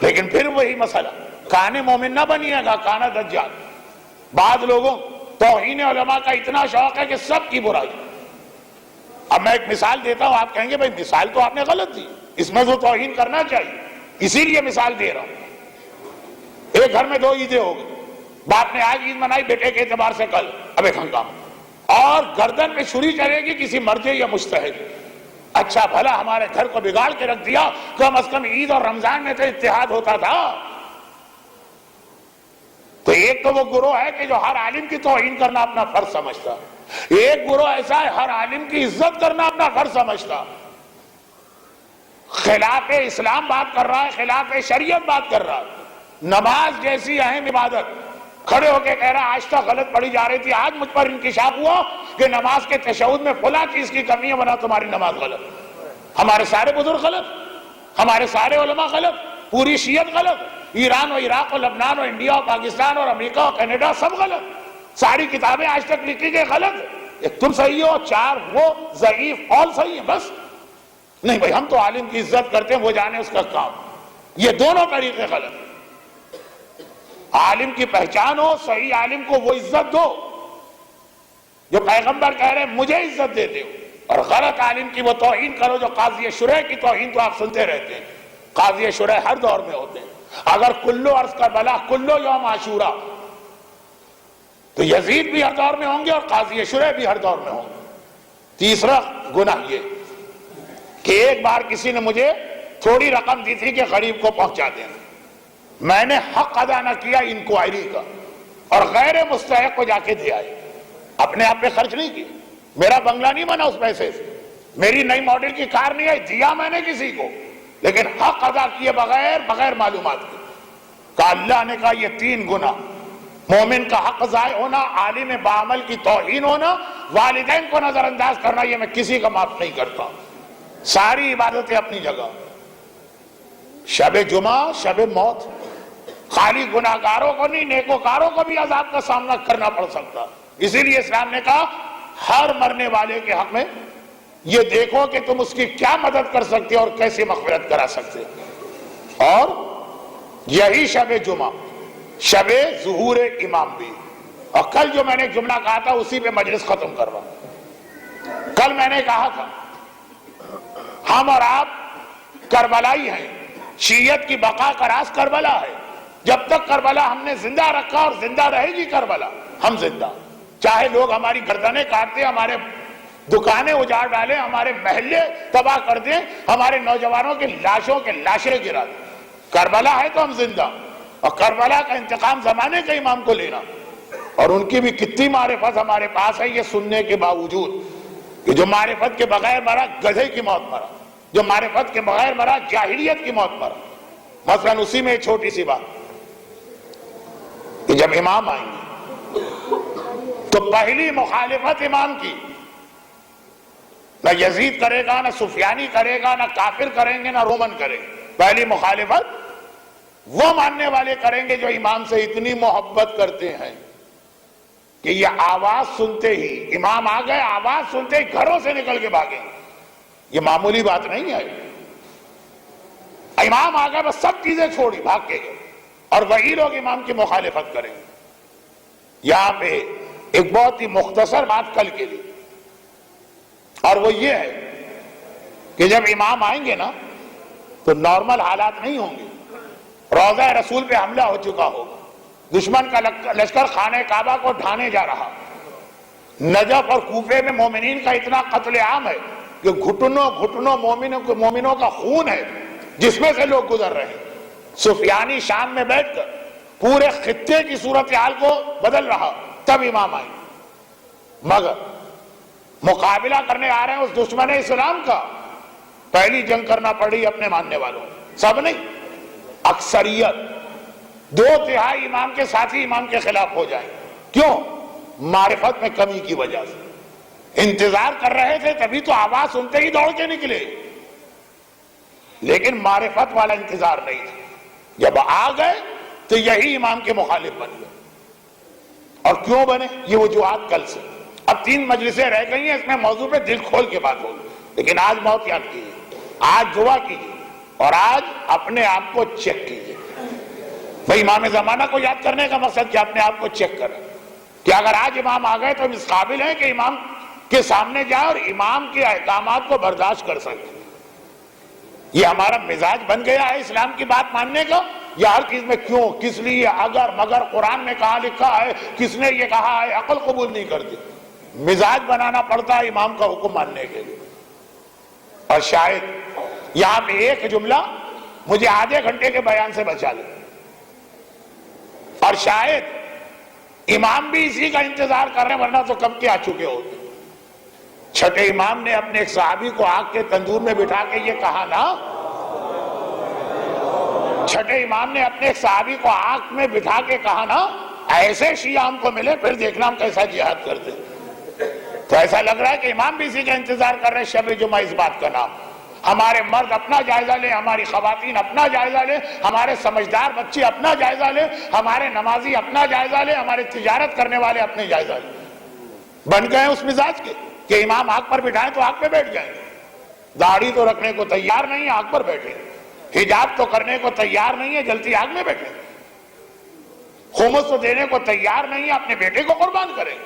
لیکن پھر وہی مسئلہ، کانے مومن نہ بنیے گا، کانا دجال. بعض لوگوں توہین علماء کا اتنا شوق ہے کہ سب کی برائی. اب میں ایک مثال دیتا ہوں، آپ کہیں گے بھائی مثال تو آپ نے غلط دی، اس میں تو توہین کرنا چاہیے، اسی لیے مثال دے رہا ہوں. ایک گھر میں 2 عیدیں ہو گئی، باپ نے آج عید منائی، بیٹے کے اعتبار سے کل، اب ایک ہنگامہ، اور گردن پہ چھری چلے گی کسی مرجع یا مجتہد. اچھا بھلا ہمارے گھر کو بگاڑ کے رکھ دیا، کم از کم عید اور رمضان میں تو اتحاد ہوتا تھا. تو ایک تو وہ گروہ ہے کہ جو ہر عالم کی توہین کرنا اپنا فرض سمجھتا، ایک گروہ ایسا ہے ہر عالم کی عزت کرنا اپنا فرض سمجھتا. خلاف اسلام بات کر رہا ہے، خلاف شریعت بات کر رہا ہے. نماز جیسی اہم عبادت کھڑے ہو کے کہہ رہا آج تک غلط پڑھی جا رہی تھی، آج مجھ پر انکشاف ہوا کہ نماز کے تشہد میں فلاں چیز کی کمی ہے، ورنہ تمہاری نماز غلط. ہمارے سارے بزرگ غلط، ہمارے سارے علماء غلط، پوری شیعت غلط، ایران و عراق و لبنان و انڈیا و پاکستان اور امریکہ و کینیڈا سب غلط، ساری کتابیں آج تک لکھی گئی غلط. ایک تم صحیح ہو، 4 وہ ضعیف، all صحیح ہے. بس نہیں بھائی ہم تو عالم کی عزت کرتے ہیں، وہ جانے اس کا کام. یہ دونوں طریقے غلط. عالم کی پہچان ہو، صحیح عالم کو وہ عزت دو جو پیغمبر کہہ رہے ہیں مجھے عزت دیتے ہو، اور غلط عالم کی وہ توہین کرو جو قاضی شریح کی توہین تو آپ سنتے رہتے ہیں. قاضی شریح ہر دور میں ہوتے ہیں. اگر کلو عرض کربلا کلو یوم عاشورہ، تو یزید بھی ہر دور میں ہوں گے اور قاضی شریح بھی ہر دور میں ہوں گے. تیسرا گناہ یہ کہ ایک بار کسی نے مجھے تھوڑی رقم دی تھی کہ غریب کو پہنچا دینا، میں نے حق ادا نہ کیا انکوائری کا اور غیر مستحق کو جا کے دے آئے. اپنے آپ پہ خرچ نہیں کی، میرا بنگلہ نہیں بنا اس پیسے سے، میری نئی ماڈل کی کار نہیں آئی، دیا میں نے کسی کو، لیکن حق ادا کیے بغیر معلومات کے. کہا اللہ نے کہا یہ 3 گناہ، مومن کا حق ضائع ہونا، عالم باعمل کی توہین ہونا، والدین کو نظر انداز کرنا، یہ میں کسی کا معاف نہیں کرتا. ساری عبادتیں اپنی جگہ. شب جمعہ شب موت، خالی گناہگاروں کو نہیں نیکوکاروں کو بھی عذاب کا سامنا کرنا پڑ سکتا. اسی لیے اسلام نے کہا ہر مرنے والے کے حق میں یہ دیکھو کہ تم اس کی کیا مدد کر سکتے اور کیسے مغفرت کرا سکتے. اور یہی شب جمعہ شب ظہور امام بھی. اور کل جو میں نے جملہ کہا تھا اسی پہ مجلس ختم کر رہا ہوں. کل میں نے کہا تھا ہم اور آپ کربلائی ہیں، شیعت کی بقا کا راز کربلا ہے. جب تک کربلا ہم نے زندہ رکھا اور زندہ رہے گی کربلا، ہم زندہ. چاہے لوگ ہماری گردنیں کاٹ دیں، ہمارے دکانیں اجاڑ ڈالیں، ہمارے محلے تباہ کر دیں، ہمارے نوجوانوں کی لاشوں کے لاشیں گرا دیں، کربلا ہے تو ہم زندہ، اور کربلا کا انتقام زمانے کے امام کو لینا. اور ان کی بھی کتنی معرفت ہمارے پاس ہے یہ سننے کے باوجود کہ جو معرفت کے بغیر مرا گدھے کی موت مرا، جو معرفت کے بغیر مرا جاہلیت کی موت مرا. مثلا اسی میں ایک چھوٹی سی بات کہ جب امام آئیں گے تو پہلی مخالفت امام کی نہ یزید کرے گا، نہ سفیانی کرے گا، نہ کافر کریں گے، نہ رومن کریں گے. پہلی مخالفت وہ ماننے والے کریں گے جو امام سے اتنی محبت کرتے ہیں کہ یہ آواز سنتے ہی، امام آ گئے آواز سنتے ہی گھروں سے نکل کے بھاگیں. یہ معمولی بات نہیں ہے. امام آ گئے بس سب چیزیں چھوڑی بھاگ کے گئے، اور وہی لوگ امام کی مخالفت کریں گے. یہاں پہ ایک بہت ہی مختصر بات کل کے لیے، اور وہ یہ ہے کہ جب امام آئیں گے نا تو نارمل حالات نہیں ہوں گے. روضہ رسول پہ حملہ ہو چکا ہوگا، دشمن کا لشکر خانہ کعبہ کو ڈھانے جا رہا، نجف اور کوفے میں مومنین کا اتنا قتل عام ہے کہ گھٹنوں گھٹنوں مومنوں کا خون ہے جس میں سے لوگ گزر رہے ہیں. سفیانی شام میں بیٹھ کر پورے خطے کی صورتحال کو بدل رہا، تب امام آئے. مگر مقابلہ کرنے آ رہے ہیں اس دشمن اسلام کا. پہلی جنگ کرنا پڑی اپنے ماننے والوں، سب نہیں، اکثریت 2/3 امام کے ساتھی امام کے خلاف ہو جائیں. کیوں؟ معرفت میں کمی کی وجہ سے. انتظار کر رہے تھے تبھی تو آواز سنتے ہی دوڑ کے نکلے، لیکن معرفت والا انتظار نہیں تھا. جب آ گئے تو یہی امام کے مخالف بن گئے. اور کیوں بنے؟ یہ وجوہات کل سے. اب 3 مجلسیں رہ گئی ہیں، اس میں موضوع پہ دل کھول کے بات ہوگی، لیکن آج بہت یاد کیجیے، آج دعا کیجیے، اور آج اپنے آپ کو چیک کیجیے. بھئی امام زمانہ کو یاد کرنے کا مقصد کیا؟ اپنے آپ کو چیک کریں کہ اگر آج امام آ گئے تو ہم اس قابل ہیں کہ امام کے سامنے جائیں اور امام کے احکامات کو برداشت کر سکیں. یہ ہمارا مزاج بن گیا ہے اسلام کی بات ماننے کا، یا ہر چیز میں کیوں، کس لیے، اگر مگر، قرآن میں کہاں لکھا ہے، کس نے یہ کہا ہے، عقل قبول نہیں کرتی. مزاج بنانا پڑتا ہے امام کا حکم ماننے کے لیے. اور شاید یہاں پہ ایک جملہ مجھے آدھے گھنٹے کے بیان سے بچا لے، اور شاید امام بھی اسی کا انتظار کر رہے ہیں، ورنہ تو کب کے آ چکے ہوتے. چھٹے امام نے اپنے ایک صحابی کو آگ کے تندور میں بٹھا کے یہ کہا نا، چھٹے امام نے اپنے ایک صحابی کو آگ میں بٹھا کے کہا نا، ایسے شیعہ ہم کو ملے پھر دیکھنا ہم کیسا جہاد کرتے. تو ایسا لگ رہا ہے کہ امام بھی اسی کا انتظار کر رہے ہیں. شب جمعہ اس بات کا نام. ہمارے مرد اپنا جائزہ لیں، ہماری خواتین اپنا جائزہ لیں، ہمارے سمجھدار بچے اپنا جائزہ لیں، ہمارے نمازی اپنا جائزہ لیں، ہمارے تجارت کرنے والے اپنے جائزہ لیں. بن گئے اس مزاج کے کہ امام آگ پر بٹھائیں تو آگ پہ بیٹھ جائیں گے. داڑھی تو رکھنے کو تیار نہیں ہے، آگ پر بیٹھے. حجاب تو کرنے کو تیار نہیں ہے، جلتی آگ میں بیٹھے. خمس تو دینے کو تیار نہیں ہے، اپنے بیٹے کو قربان کریں.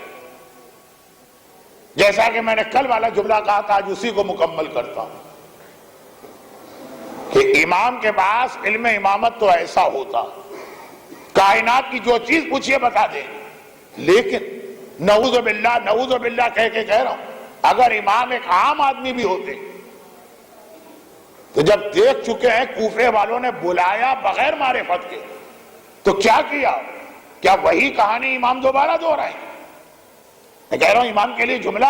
جیسا کہ میں نے کل والا جملہ کہا تھا، آج اسی کو مکمل کرتا ہوں کہ امام کے پاس علم امامت تو ایسا ہوتا، کائنات کی جو چیز پوچھئے بتا دے. لیکن نعوذ باللہ کہہ کے کہہ رہا ہوں، اگر امام ایک عام آدمی بھی ہوتے تو جب دیکھ چکے ہیں کوفے والوں نے بلایا بغیر معرفت کے تو کیا کیا؟ کیا وہی کہانی امام دوبارہ دہرائیں؟ میں کہہ رہا ہوں امام کے لیے جملہ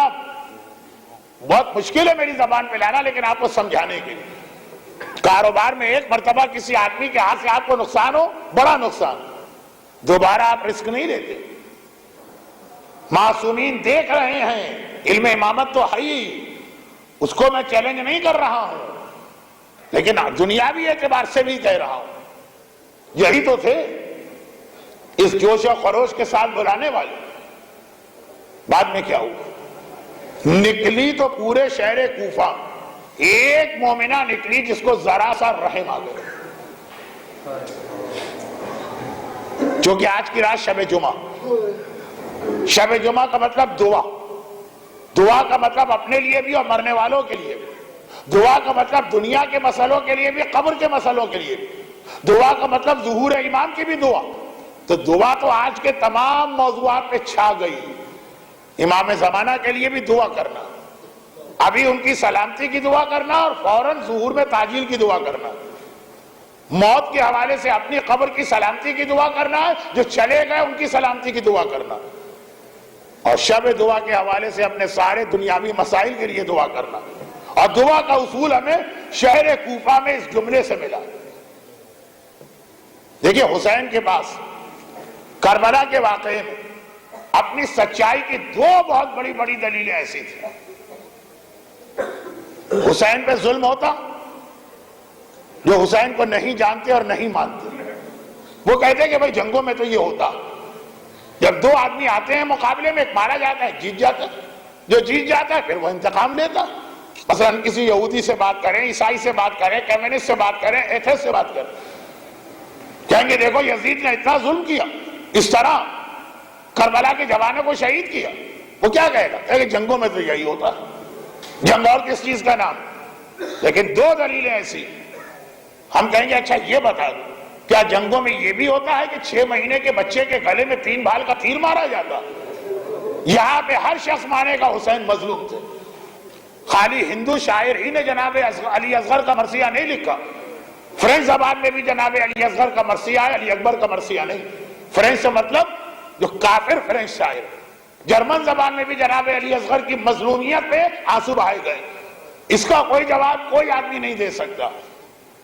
بہت مشکل ہے میری زبان پہ لانا، لیکن آپ کو سمجھانے کے لیے. کاروبار میں ایک مرتبہ کسی آدمی کے ہاتھ سے آپ کو نقصان ہو، بڑا نقصان، دوبارہ آپ رسک نہیں لیتے. معصومین دیکھ رہے ہیں، علم امامت تو ہے ہی، اس کو میں چیلنج نہیں کر رہا ہوں، لیکن دنیاوی اعتبار سے بھی کہہ رہا ہوں. یہی تو تھے اس جوش و خروش کے ساتھ بلانے والے. بعد میں کیا ہوا؟ نکلی تو پورے شہر کوفہ ایک مومنہ نکلی جس کو ذرا سا رحم آ گیا. چونکہ آج کی رات شب جمعہ، شب جمعہ کا مطلب دعا، دعا کا مطلب اپنے لیے بھی اور مرنے والوں کے لیے بھی، دعا کا مطلب دنیا کے مسئلوں کے لیے بھی، قبر کے مسئلوں کے لیے بھی، دعا کا مطلب ظہور امام کی بھی دعا. تو دعا تو آج کے تمام موضوعات پہ چھا گئی. امام زمانہ کے لیے بھی دعا کرنا، ابھی ان کی سلامتی کی دعا کرنا اور فوراً ظہور میں تاجیل کی دعا کرنا، موت کے حوالے سے اپنی قبر کی سلامتی کی دعا کرنا ہے، جو چلے گئے ان کی سلامتی کی دعا کرنا، اور شب دعا کے حوالے سے اپنے سارے دنیاوی مسائل کے لیے دعا کرنا۔ اور دعا کا اصول ہمیں شہر کوفہ میں اس جملے سے ملا۔ دیکھیے حسین کے پاس کربلا کے واقعے میں اپنی سچائی کی دو بہت بڑی بڑی دلیلیں ایسی تھیں۔ حسین پہ ظلم ہوتا، جو حسین کو نہیں جانتے اور نہیں مانتے وہ کہتے کہ بھئی جنگوں میں تو یہ ہوتا، جب دو آدمی آتے ہیں مقابلے میں، ایک مارا جاتا ہے، جیت جاتا ہے، جو جیت جاتا ہے پھر وہ انتقام لیتا۔ مثلا کسی یہودی سے بات کریں، عیسائی سے بات کریں، کمیونسٹ سے بات کریں، ایتھیسٹ سے بات کریں، کہیں گے دیکھو یزید نے اتنا ظلم کیا، اس طرح کربلا کے جوانوں کو شہید کیا۔ وہ کیا کہے گا؟ کہ جنگوں میں تو یہی ہوتا ہے، جنگ اور کس چیز کا نام؟ لیکن دو دلیلیں ایسی، ہم کہیں گے اچھا یہ بتا دو کیا جنگوں میں یہ بھی ہوتا ہے کہ 6 مہینے کے بچے کے گلے میں 3 بھال کا تیر مارا جاتا؟ یہاں پہ ہر شخص مانے گا حسین مظلوم تھے۔ خالی ہندو شاعر ہی نے جناب علی اصغر کا مرثیہ نہیں لکھا، فرینچ زبان میں بھی جناب علی اصغر کا مرثیہ ہے، علی اکبر کا مرثیہ نہیں۔ فرینچ سے مطلب جو کافر فرینچ شاعر، جرمن زبان میں بھی جناب علی اصغر کی مظلومیت پہ آنسو بہائے گئے۔ اس کا کوئی جواب کوئی آدمی نہیں دے سکتا۔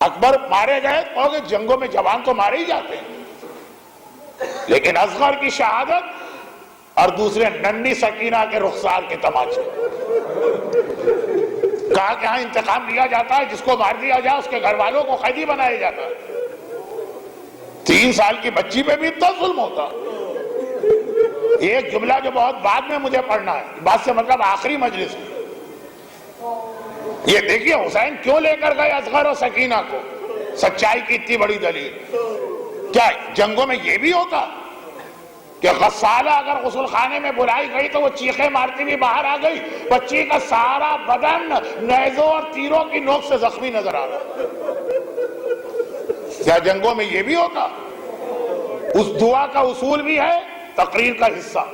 اکبر مارے گئے تو جنگوں میں جوان تو مارے ہی جاتے ہیں، لیکن اصغر کی شہادت اور دوسرے ننھی سکینہ کے رخسار کے تماچے، کہا کہ ہاں انتقام لیا جاتا ہے، جس کو مار دیا جائے اس کے گھر والوں کو قیدی بنایا جاتا ہے۔ 3 سال کی بچی پہ بھی اتنا ظلم ہوتا۔ ایک جملہ جو بہت بعد میں مجھے پڑھنا ہے، بات سے مطلب آخری مجلس میں، یہ دیکھیے حسین کیوں لے کر گئے اصغر اور سکینہ کو، سچائی کی اتنی بڑی دلیل۔ کیا جنگوں میں یہ بھی ہوتا کہ غسالہ اگر غسل خانے میں بلائی گئی تو وہ چیخیں مارتی بھی باہر آ گئی، بچی کا سارا بدن نیزوں اور تیروں کی نوک سے زخمی نظر آ رہا؟ کیا جنگوں میں یہ بھی ہوتا؟ اس دعا کا اصول بھی ہے، تقریر کا حصہ،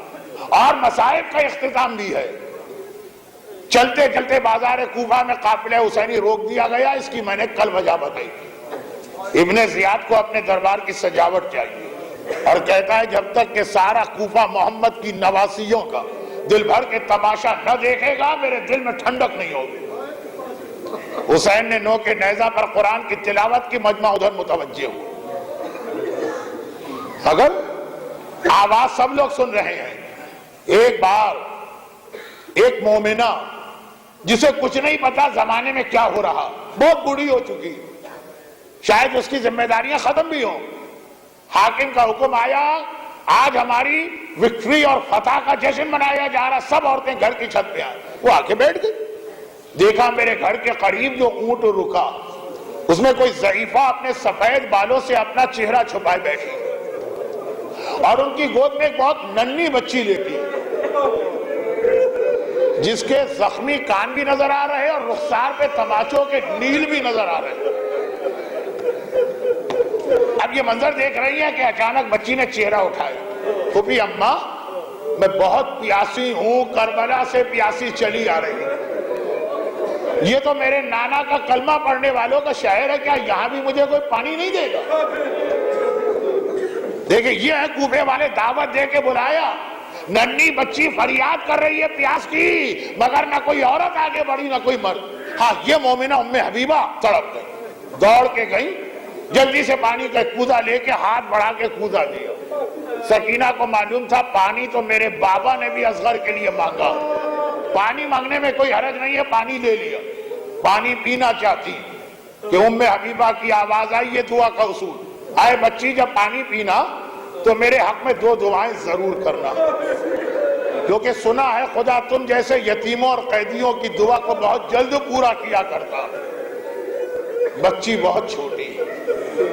اور مصائب کا اختتام بھی ہے۔ چلتے چلتے بازار کوفہ میں قافلہ حسینی روک دیا گیا، اس کی میں نے کل وجہ بتائی۔ ابن زیاد کو اپنے دربار کی سجاوٹ چاہیے، اور کہتا ہے جب تک کہ سارا کوفہ محمد کی نواسیوں کا دل بھر کے تماشا نہ دیکھے گا میرے دل میں ٹھنڈک نہیں ہوگی۔ حسین نے نو کے نیزہ پر قرآن کی تلاوت کی، مجمع ادھر متوجہ ہوا، مگر آواز سب لوگ سن رہے ہیں۔ ایک بار ایک مومنہ جسے کچھ نہیں پتا زمانے میں کیا ہو رہا، بہت بوڑھی ہو چکی، شاید اس کی ذمہ داریاں ختم بھی ہوں، حاکم کا حکم آیا آج ہماری وکٹری اور فتح کا جشن منایا جا رہا، سب عورتیں گھر کی چھت پہ آئیں۔ وہ آ کے بیٹھ گئی، دیکھا میرے گھر کے قریب جو اونٹ رکا اس میں کوئی ضعیفہ اپنے سفید بالوں سے اپنا چہرہ چھپائے بیٹھی، اور ان کی گود میں ایک بہت ننھی بچی لیٹی جس کے زخمی کان بھی نظر آ رہے اور رخسار پہ تماچوں کے نیل بھی نظر آ رہے۔ اب یہ منظر دیکھ رہی ہے کہ اچانک بچی نے چہرہ اٹھایا، پھوپھی اماں میں بہت پیاسی ہوں، کربلا سے پیاسی چلی آ رہی ہوں، یہ تو میرے نانا کا کلمہ پڑھنے والوں کا شہر ہے، کیا یہاں بھی مجھے کوئی پانی نہیں دے گا؟ دیکھیں یہ ہے کوفے والے دعوت دے کے بلایا، ننھی بچی فریاد کر رہی ہے پیاس کی، مگر نہ کوئی عورت آگے بڑھی نہ کوئی مرد۔ ہاں یہ مومنہ ام حبیبہ تڑپ گئی، دوڑ کے گئی، جلدی سے پانی کا کوزہ لے کے ہاتھ بڑھا کے کوزہ دیا۔ سکینہ کو معلوم تھا پانی تو میرے بابا نے بھی اصغر کے لیے مانگا، پانی مانگنے میں کوئی حرج نہیں ہے، پانی لے لیا۔ پانی پینا چاہتی کہ ام حبیبہ کی آواز آئی، یہ دعا کا اصول، آئے بچی جب پانی پینا تو میرے حق میں 2 دعائیں ضرور کرنا، کیونکہ سنا ہے خدا تم جیسے یتیموں اور قیدیوں کی دعا کو بہت جلد پورا کیا کرتا۔ بچی بہت چھوٹی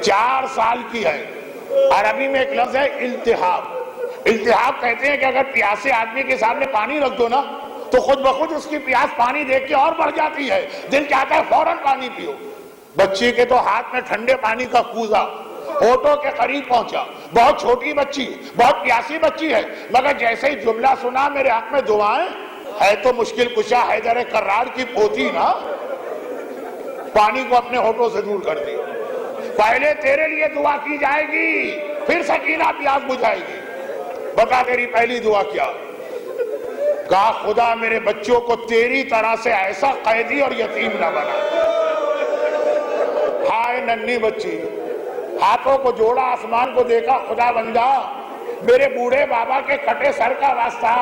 4 سال کی ہے، عربی میں ایک لفظ ہے التحاب۔ التحاب کہتے ہیں کہ اگر پیاسے آدمی کے سامنے پانی رکھ دو نا تو خود بخود اس کی پیاس پانی دیکھ کے اور بڑھ جاتی ہے، دل چاہتا ہے فوراً پانی پیو۔ بچی کے تو ہاتھ میں ٹھنڈے پانی کا کوزہ، ہوٹوں کے قریب پہنچا. بہت چھوٹی بچی, بہت پیاسی بچی ہے, مگر جیسے ہی جملہ سنا میرے حق میں دعائیں, ہے تو مشکل کشا حیدر کرار کی پوتی نا, پانی کو اپنے ہوٹوں سے دور کر دی. پہلے تیرے لیے دعا کی جائے گی, پھر سکینہ پیاس بجھائے گی. بتا تیری پہلی دعا کیا؟ کہا خدا میرے بچوں کو تیری طرح سے ایسا قیدی اور یتیم نہ بنا. ہائے ننھی بچی, ہاتھوں کو جوڑا, آسمان کو دیکھا, خدا بندہ میرے بوڑھے بابا کے کٹے سر کا واسطہ,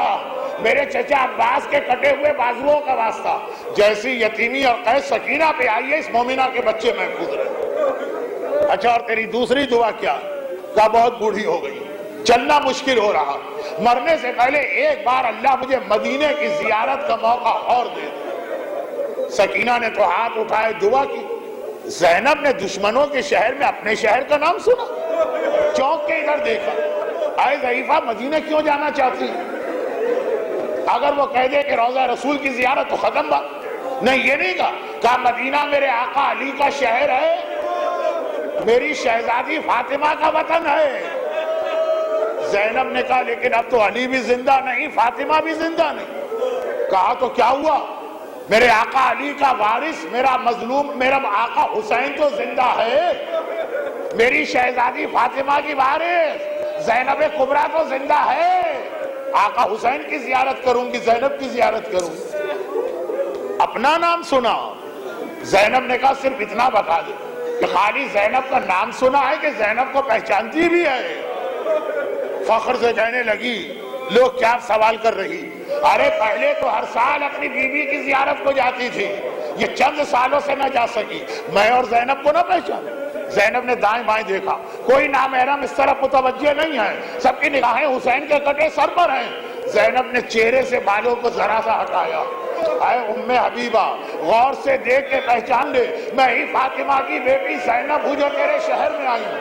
میرے چچا عباس کے کٹے ہوئے بازوؤں کا واسطہ, جیسی یتیمی اور قید سکینہ پہ آئی ہے اس مومنہ کے بچے محفوظ رہے. اچھا اور تیری دوسری دعا کیا؟ کہا بہت بوڑھی ہو گئی, چلنا مشکل ہو رہا, مرنے سے پہلے ایک بار اللہ مجھے مدینے کی زیارت کا موقع اور دے دے. سکینہ نے تو ہاتھ اٹھائے دعا کی. زینب نے دشمنوں کے شہر میں اپنے شہر کا نام سنا, چونک کے ادھر دیکھا, اے ضعیفہ مدینہ کیوں جانا چاہتی؟ اگر وہ کہہ دے کہ روضہ رسول کی زیارت تو ختم بات. نہیں, یہ نہیں کہا مدینہ میرے آقا علی کا شہر ہے, میری شہزادی فاطمہ کا وطن ہے. زینب نے کہا لیکن اب تو علی بھی زندہ نہیں, فاطمہ بھی زندہ نہیں. کہا تو کیا ہوا؟ میرے آقا علی کا وارث, میرا مظلوم, میرا آقا حسین تو زندہ ہے, میری شہزادی فاطمہ کی وارث زینب کبریٰ تو زندہ ہے. آقا حسین کی زیارت کروں گی, زینب کی زیارت کروں گی. اپنا نام سنا. زینب نے کہا صرف اتنا بتا دے کہ خالی زینب کا نام سنا ہے کہ زینب کو پہچانتی بھی ہے؟ فخر سے کہنے لگی لوگ کیا سوال کر رہی, ارے پہلے تو ہر سال اپنی بیوی کی زیارت کو جاتی تھی, یہ چند سالوں سے نہ جا سکی, میں اور زینب کو نہ پہچانے. زینب نے دائیں بائیں دیکھا, کوئی نامحرم اس طرف متوجہ نہیں ہے, سب کی نگاہیں حسین کے کٹے سر پر ہیں. زینب نے چہرے سے بالوں کو ذرا سا ہٹایا. اے ام حبیبہ غور سے دیکھ کے پہچان لے, میں ہی فاطمہ کی بیٹی زینب ہوں جو تیرے شہر میں آئی ہوں.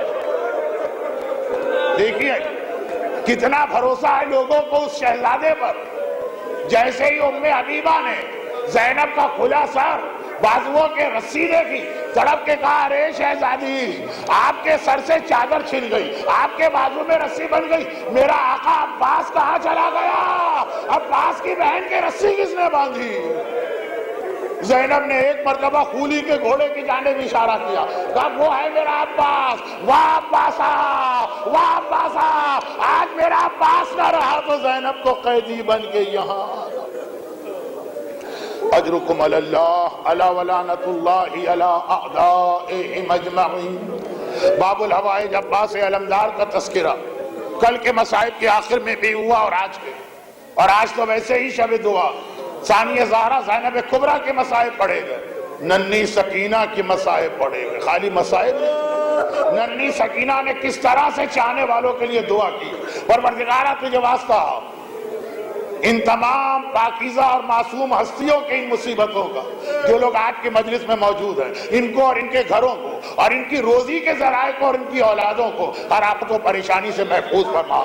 دیکھیے کتنا بھروسہ ہے لوگوں کو اس شہزادے پر. جیسے ہی ام حبیبہ نے زینب کا کھلا سر, بازوؤں کے رسی دیکھی, تڑپ کے کہا ارے شہزادی آپ کے سر سے چادر چھن گئی, آپ کے بازو میں رسی بن گئی, میرا آقا عباس کہاں چلا گیا؟ عباس کی بہن کے رسی کس نے باندھی؟ زینب نے ایک مرتبہ خولی کے گھوڑے کی جانب اشارہ کیا, کہا وہ ہے میرا عباس, واہ عباسا, واہ عباسا, آج میرا عباس نہ رہا تو زینب کو قیدی بن کے یہاں. اجرکم علی اللہ الا ولعنۃ اللہ علی اعدائہم اجمعین. باب الحوائج عباس علمدار کا تذکرہ کل کے مصائب کے آخر میں بھی ہوا اور آج تو ویسے ہی شب دعا. ثانیہ زہرا زینب کبریٰ کے مصائب پڑھے گئے, ننھی سکینہ کی مصائب پڑھے گئے. خالی مصائب نہیں, ننھی سکینہ نے کس طرح سے چاہنے والوں کے لیے دعا کی, پروردگارہ تجھے واسطہ ان تمام پاکیزہ اور معصوم ہستیوں کے ان مصیبتوں کا جو لوگ آج کے مجلس میں موجود ہیں, ان کو اور ان کے گھروں کو اور ان کی روزی کے ذرائع کو اور ان کی اولادوں کو ہر آفت و پریشانی سے محفوظ فرما.